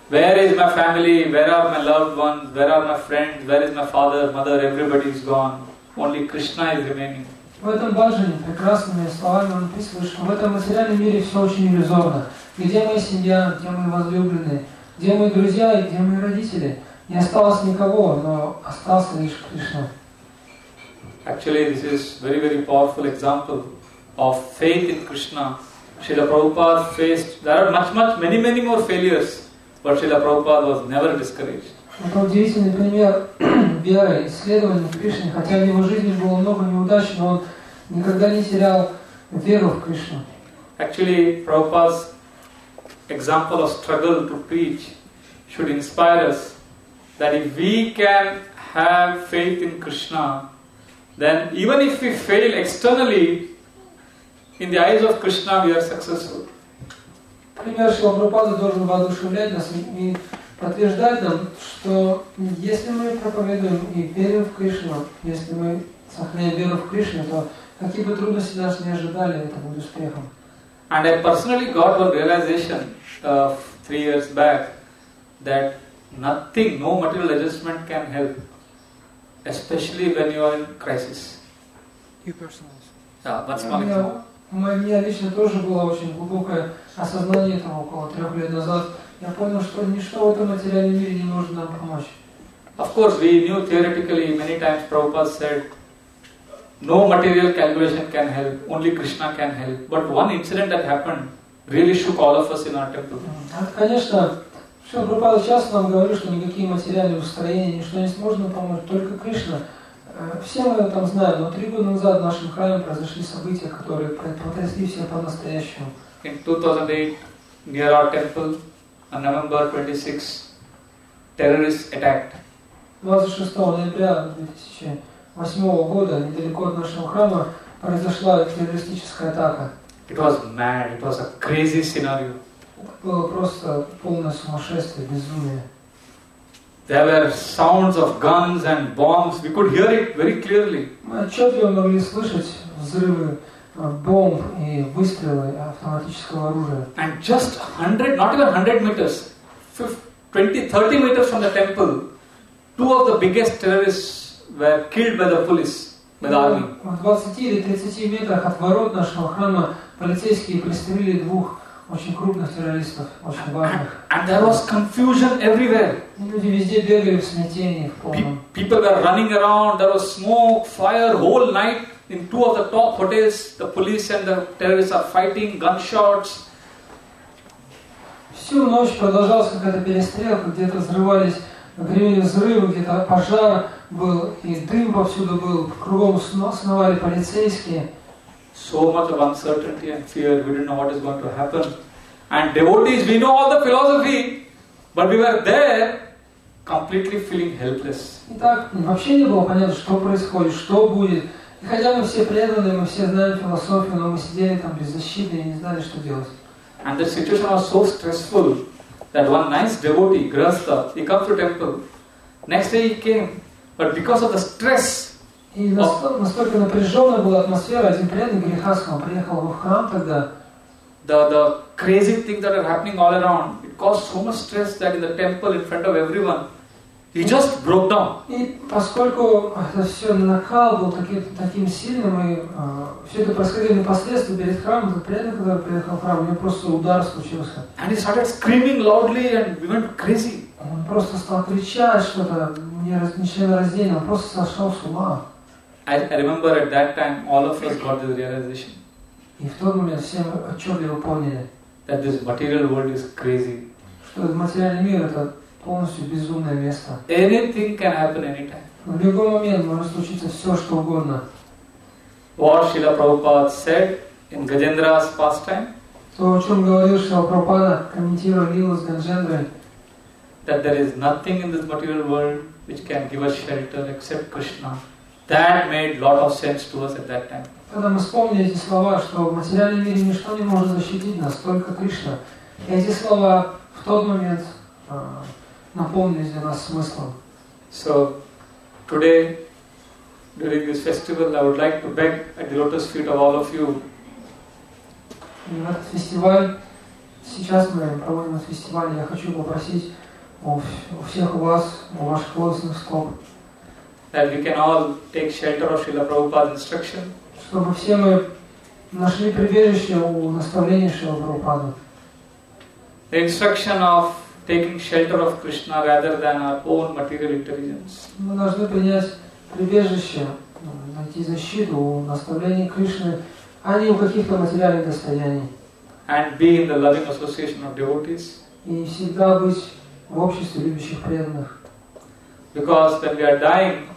Speaker 1: Where is my family? Where are my loved ones? Where are my friends? Where is my father, mother? Everybody is gone. Only Krishna is remaining.
Speaker 2: В этом баджане прекрасными словами он описывает, что в этом материальном мире все очень иллюзорно. Где моя семья, где мои возлюбленные, где мои друзья и где мои родители? Не осталось никого, но остался лишь Кришна.
Speaker 1: Actually, this is very, very powerful example of faith in Krishna. Srila Prabhupada faced, there are many more failures, but Srila Prabhupada was never discouraged.
Speaker 2: Это удивительный пример веры, исследования в Кришне, хотя в его жизни было много неудач, но он никогда не терял веру в Кришну.
Speaker 1: Actually, Prabhupada's example of struggle to preach should inspire us that if we can have faith in Krishna, then even if we fail externally, in the eyes of Krishna we are successful.
Speaker 2: Пример Шрила Прабхупады должен воодушевлять нас и подтверждать нам, что если мы проповедуем и верим в Кришну, если мы сохраняем веру в Кришну, то какие бы трудности нас не ожидали, это будет успехом.
Speaker 1: And I personally got one realization 3 years back that nothing, no material adjustment can help, especially when you are in crisis.
Speaker 2: You personally?
Speaker 1: Yeah, that's one example.
Speaker 2: У меня лично тоже было очень глубокое осознание этого около 3 лет назад. Я понял, что ничто в этом материальном мире не может нам помочь.
Speaker 1: Of course, we knew theoretically many times Prabhupada said, no material calculation can help, only Krishna can help. But one incident that happened really shook all of us in our temple.
Speaker 2: Конечно, Шрила Прабхупада часто нам говорил, что никакие материальные устроения, ничто не сможет нам помочь, только Кришна. Все мы это там знаем, но 3 года назад в нашем храме произошли события, которые потрясли всех по-настоящему.
Speaker 1: In 2008, near our temple, on November 26, terrorists attacked.
Speaker 2: 26 ноября 2008 года, недалеко от нашего храма, произошла террористическая атака.
Speaker 1: It was mad, it was a crazy scenario.
Speaker 2: Это было просто полное сумасшествие, безумие.
Speaker 1: There were sounds of guns and bombs. We could hear it very clearly.
Speaker 2: Мы отчетливо могли слышать взрывы бомб и выстрелы автоматического оружия.
Speaker 1: And just 100, not even 100 meters, 20, 30 meters from the temple, two of the biggest terrorists were killed by the police, by the army.
Speaker 2: В 20 или 30 метрах от ворот нашего храма полицейские пристрелили двух очень крупных террористов, очень важных.
Speaker 1: And there was confusion everywhere.
Speaker 2: И люди везде бегали в смятении, в полном.
Speaker 1: People were running around, there was smoke, fire, whole night. In two of the top hotels, the police and the terrorists are fighting, gunshots.
Speaker 2: Всю ночь продолжалась какая-то перестрелка, где-то взрывались, гремели взрывы, где-то пожар был, и дым повсюду был, кругом сновали полицейские.
Speaker 1: So much of uncertainty and fear, we didn't know what is going to happen. And devotees, we know all the philosophy, but we were there completely feeling helpless.
Speaker 2: Итак, вообще не было понятно, что происходит, что будет. И хотя мы все преданные, мы все знаем философию, но мы сидели там беззащитные и не знали, что делать.
Speaker 1: And the situation was so stressful that one nice devotee, Grahastha, he comes to temple. Next day he came, but because of the stress.
Speaker 2: И настолько напряженная была атмосфера, один преданный Грехастха, он приехал в храм тогда.
Speaker 1: The crazy things that are happening all around, it caused so much stress that in the temple, in front of everyone, he just broke down.
Speaker 2: И поскольку это все накал был таким сильным, и все это происходило непосредственно перед храмом, этот преданный, который приехал в храм, у него просто удар случился.
Speaker 1: And he started screaming loudly and we went crazy.
Speaker 2: Он просто стал кричать что-то нечленораздельное, он просто сошел с ума.
Speaker 1: I remember at that time, all of us got this realization.
Speaker 2: И в тот момент все отчетливо поняли,
Speaker 1: that this material world is crazy.
Speaker 2: Что материальный мир это полностью безумное место.
Speaker 1: Anything can happen anytime.
Speaker 2: В любой момент может случиться все, что угодно.
Speaker 1: What Srila Prabhupada said in Gajendra's pastime,
Speaker 2: То, о чем говорил Шрила Прабхупада, комментируя лилу с Гаджендрой,
Speaker 1: that there is nothing in this material world which can give us shelter except Krishna. That made lot of sense to us at that time.
Speaker 2: Когда мы вспомнили эти слова, что в материальном мире ничто не может защитить нас, только Кришна, и эти слова в тот момент наполнились для нас смыслом.
Speaker 1: So today, during this festival, I would like to beg at the lotus feet of all of you.
Speaker 2: И в этот фестиваль, сейчас мы проводим этот фестиваль, я хочу попросить у всех у вас, у ваших лотосных стоп,
Speaker 1: that we can all take shelter of Srila Prabhupada's instruction.
Speaker 2: Чтобы все мы нашли прибежище у наставления Шрилы Прабхупады.
Speaker 1: The instruction of taking shelter of Krishna rather than our own material intelligence.
Speaker 2: Мы должны принять прибежище, найти защиту у наставлений Кришны, а не у каких-то материальных достояний.
Speaker 1: And be in the loving association of devotees.
Speaker 2: И всегда быть в обществе любящих преданных.
Speaker 1: Because when we are dying,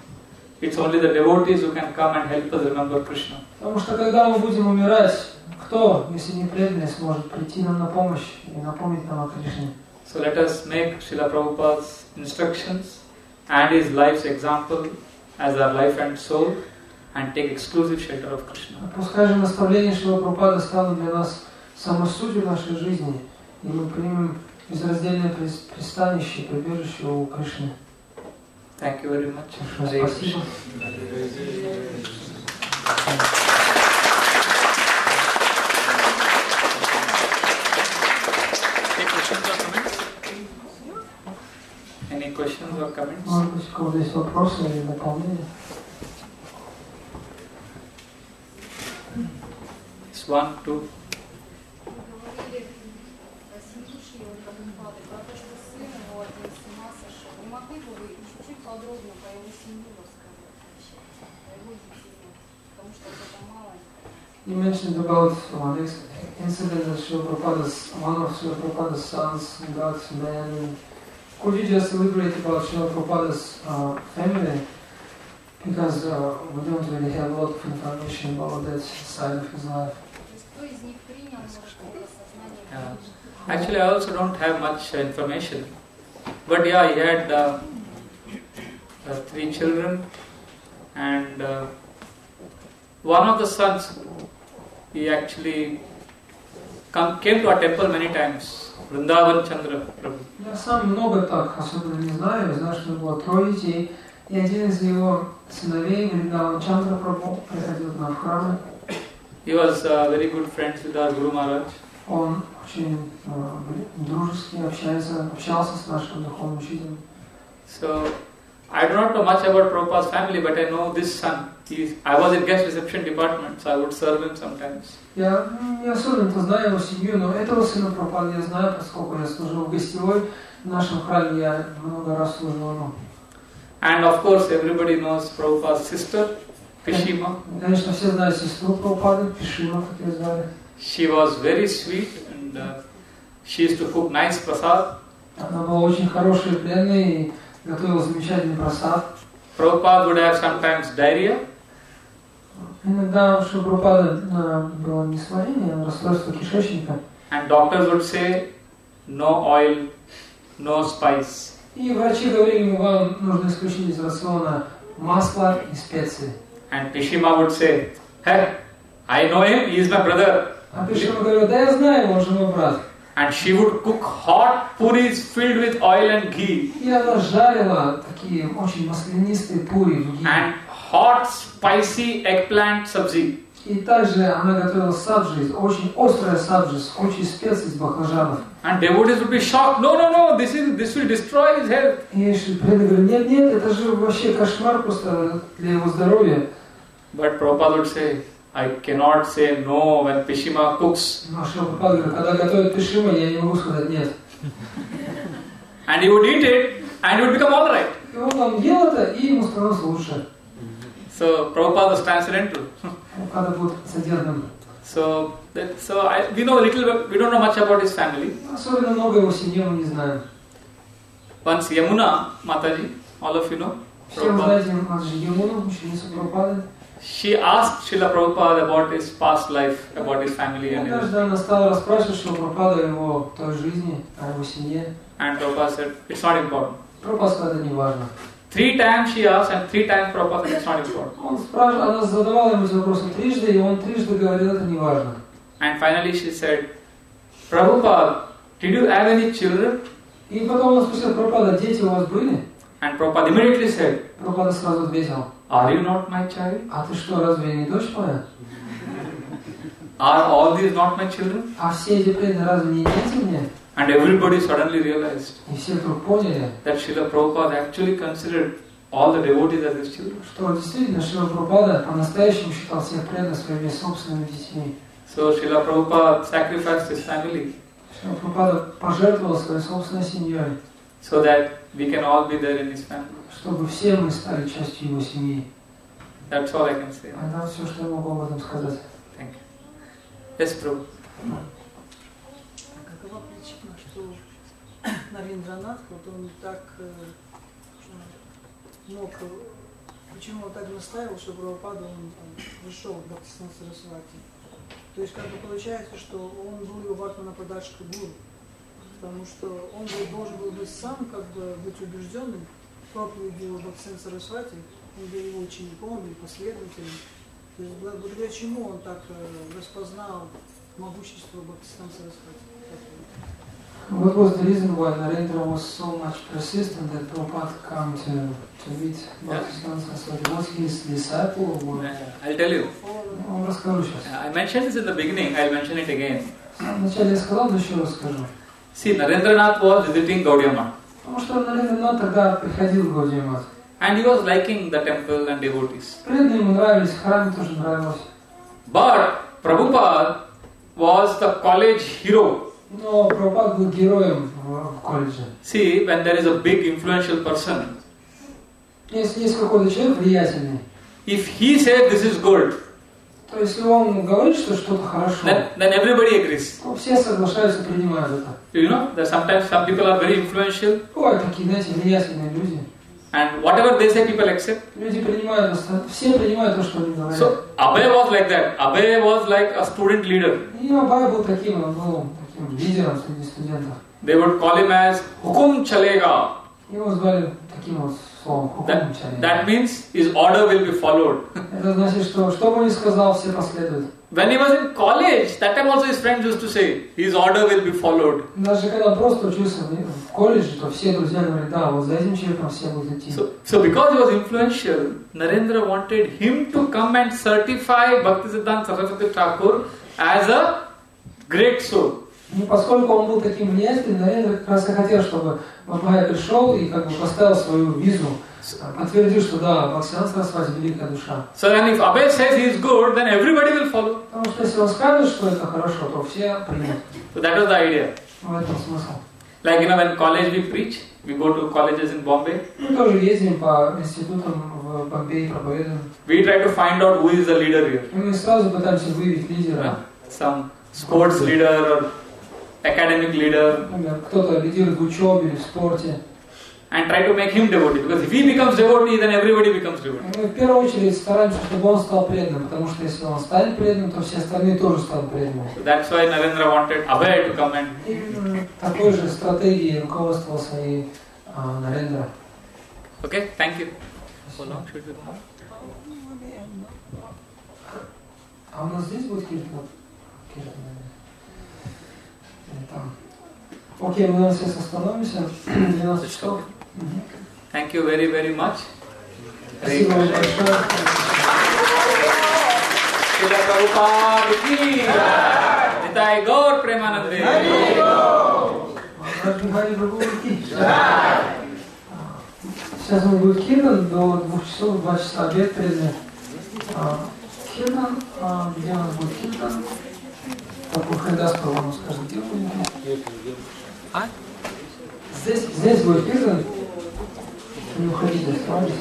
Speaker 1: it's only the devotees who can come and help us remember Krishna.
Speaker 2: Потому что когда мы будем умирать, кто, если не преданный, сможет прийти нам на помощь и напомнить нам о Кришне?
Speaker 1: So let us make Srila Prabhupada's instructions and his life's example as our life and soul and take exclusive shelter of Krishna.
Speaker 2: Пускай же наставления Шрилы Прабхупады станут для нас самой сутью нашей жизни, и мы примем безраздельное пристанище, прибежище у Кришны.
Speaker 1: Thank you very much.
Speaker 2: Спасибо.
Speaker 1: Any questions or comments?
Speaker 2: Может быть, у кого-то есть вопросы или дополнения?
Speaker 1: It's 1, 2.
Speaker 2: You mentioned about one incident that one of Srila Prabhupada's sons got married. Could you just elaborate about Srila Prabhupada's family? Because we don't really have a lot of information about that side of his life.
Speaker 1: Actually, I also don't have much information. But yeah, he had 3 children, and one of the sons, he actually came to our temple many times. Vrindavan Chandra Prabhu.
Speaker 2: Я сам много так особенно не знаю. Я знаю, что у него было 3 детей. И один из его сыновей, Вриндаван Чандра Прабху, приходил к нам в храмы.
Speaker 1: He was very good friends with our Guru Maharaj.
Speaker 2: Он очень дружески общался с нашим духовным учителем.
Speaker 1: So, I do not know much about Prabhupada's family, but I know this son. I was in guest reception department, so I would serve him sometimes.
Speaker 2: Я не особенно знаю его семью, но этого сына Прабхупады я знаю, поскольку я служил в гостевой в нашем храме, я много раз служил ему.
Speaker 1: And of course, everybody knows Prabhupada's sister, Pishima.
Speaker 2: Конечно, все знают сестру Прабхупады, Пишима, как ее звали.
Speaker 1: She was very sweet and she used to cook nice prasad.
Speaker 2: Она была очень хорошей и преданной и готовила замечательный прасад.
Speaker 1: Prabhupada would have sometimes diarrhea.
Speaker 2: Иногда у Прабхупады было несварение, расстройство кишечника.
Speaker 1: And doctors would say, no oil, no spice.
Speaker 2: И врачи говорили ему, вам нужно исключить из рациона масло и специи.
Speaker 1: And Pishima would say, hey, I know him, he is my brother.
Speaker 2: А Пишима говорил, да я знаю его, он же мой брат.
Speaker 1: And she would cook hot puris filled with oil and ghee.
Speaker 2: И она жарила такие очень маслянистые пури в ги.
Speaker 1: And hot spicy eggplant sabzi.
Speaker 2: И также она готовила саджи, очень острая саджи с кучей специй, с баклажанов.
Speaker 1: And devotees would be shocked. No, this will destroy his health.
Speaker 2: И преданные говорят, нет, это же вообще кошмар просто для его здоровья.
Speaker 1: But Prabhupada would say, I cannot say no when Pishima cooks.
Speaker 2: Но Прабхупада говорит, когда готовит Пишима, я не могу сказать нет.
Speaker 1: And he would eat it and he would become all right.
Speaker 2: И он там ел это, и ему становилось лучше.
Speaker 1: So Prabhupada was transcendental.
Speaker 2: Прабхупада был трансцендентным.
Speaker 1: We know a little bit, we don't know much about his family.
Speaker 2: Особенно много его семьи мы не знаем.
Speaker 1: Once Yamuna Mataji, all of you know.
Speaker 2: Все вы знаете Маджи Ямуну, ученицу Прабхупады.
Speaker 1: She asked Srila Prabhupada about his past life, about his family and everything.
Speaker 2: Однажды она стала расспрашивать Шрила Прабхупаду о его той жизни, о его семье.
Speaker 1: And Prabhupada said, it's not important.
Speaker 2: Прабхупада сказал, это не важно.
Speaker 1: 3 times she asked and 3 times Prabhupada said, it's not important.
Speaker 2: Она задавала ему эти вопросы трижды, и он трижды говорил, это не важно.
Speaker 1: And finally she said, Prabhupada, did you have any children?
Speaker 2: И потом он спросил, Прабхупада, дети у вас были?
Speaker 1: And Prabhupada immediately said,
Speaker 2: Прабхупада сразу ответил,
Speaker 1: are you not my child?
Speaker 2: а ты что, разве не дочь моя?
Speaker 1: Are all these not my children?
Speaker 2: А все эти преданные разве не дети мне?
Speaker 1: And everybody suddenly realized
Speaker 2: И все вдруг поняли,
Speaker 1: that Srila Prabhupada actually considered all the devotees as his children.
Speaker 2: что действительно Шрила Прабхупада по-настоящему считал всех преданных своими собственными детьми.
Speaker 1: So Srila Prabhupada sacrificed his family
Speaker 2: Шрила Прабхупада пожертвовал своей собственной семьей,
Speaker 1: so that we can all be there in his family.
Speaker 2: чтобы все мы стали частью его семьи.
Speaker 1: That's all I can say.
Speaker 2: Это все, что я могу об этом сказать.
Speaker 1: Thank you. Yes, Prabhu.
Speaker 3: Какова причина, что Нарендранат, вот он так мог, почему он так настаивал, что Прабхупада он вышел к Бхактисиданта Сарасвати? То есть как бы получается, что он был его Бхактивана Прадашка гуру, потому что он должен был быть сам как бы быть убежденным в проповеди Бхактисиданта Сарасвати, он был его учеником или последователем. То есть благодаря чему он так распознал могущество Бхактисиданта Сарасвати?
Speaker 2: What was the reason why Narendra was so much persistent that Prabhupada came to meet Bhaktisiddhanta Saraswati? Was he his disciple? Or...
Speaker 1: I'll tell you. I mentioned this in the beginning, I'll mention it again.
Speaker 2: Вначале я сказал, но еще раз скажу.
Speaker 1: See, Narendranath was visiting Gaudiya Math.
Speaker 2: Потому что Нарендранат тогда приходил в Гаудия Мат.
Speaker 1: And he was liking the temple and devotees.
Speaker 2: Преданные ему нравились, храме тоже нравилось.
Speaker 1: But Prabhupada was the college hero.
Speaker 2: Но Прабхупад был героем в колледже.
Speaker 1: See, when there is a big influential person,
Speaker 2: если есть какой-то человек влиятельный,
Speaker 1: if he says this is good,
Speaker 2: то если он говорит, что что-то хорошо,
Speaker 1: then everybody agrees.
Speaker 2: то все соглашаются, принимают это.
Speaker 1: You know, that sometimes some people are very influential.
Speaker 2: Бывают такие, знаете, влиятельные люди.
Speaker 1: And whatever they say, people accept.
Speaker 2: Люди принимают, все принимают то, что они говорят.
Speaker 1: So Abhay was like that. Abhay was like a student leader.
Speaker 2: И Абhay был таким, он был таким лидером среди студентов.
Speaker 1: They would call him as Hukum Chalega.
Speaker 2: Его звали таким вот словом хукум-чарья.
Speaker 1: That means his order will be followed.
Speaker 2: Это значит, что бы он ни сказал, все последуют.
Speaker 1: When he was in college, that time also his friends used to say, his order will be followed.
Speaker 2: Даже когда просто учился в колледже, то все друзья говорили, да, вот за этим человеком все будут идти.
Speaker 1: So because he was influential, Narendra wanted him to come and certify Bhaktisiddhanta Saraswati Thakur as a great soul.
Speaker 2: И поскольку он был таким влиятельным, Нарендра как раз и хотел, чтобы Бабхай пришел и как бы поставил свою визу, подтвердил, что да, Бхактисиддханта Сарасвати великая душа.
Speaker 1: So then if Abhay says he is good, then everybody will follow.
Speaker 2: Потому что если он скажет, что это хорошо, то все примут.
Speaker 1: So that was the idea.
Speaker 2: В этом смысл.
Speaker 1: Like when college we preach, we go to colleges in Bombay.
Speaker 2: Мы тоже ездим по институтам в Бомбее, проповедуем.
Speaker 1: We try to find out who is the leader here.
Speaker 2: И мы сразу пытаемся выявить лидера.
Speaker 1: Some sports leader or academic leader.
Speaker 2: Например, кто-то лидирует в учебе или в спорте.
Speaker 1: And try to make him devotee. Because if he becomes devotee, then everybody becomes devotee.
Speaker 2: Мы в первую очередь стараемся, чтобы он стал преданным, потому что если он станет преданным, то все остальные тоже станут преданными.
Speaker 1: So that's why Narendra wanted Abhay to come and...
Speaker 2: Именно такой же стратегией руководствовался и Нарендра.
Speaker 1: Okay, thank you. How long should we go?
Speaker 2: А у нас здесь будет киртан? Там. Окей, мы на сейчас остановимся. 12 часов.
Speaker 1: Thank you very, very much.
Speaker 2: Спасибо большое.
Speaker 1: Шрила Прабхупада ki jai. Nitai Gaur Premanande.
Speaker 2: Враджа-бихари прабху ки jai. Сейчас у нас будет киртан до 2 часов, 2 часа обед преданный. Киртан, где у нас будет киртан? Прабху Хридас Прабху скажет, где будет? Здесь будет киртан. Не уходите, оставайтесь.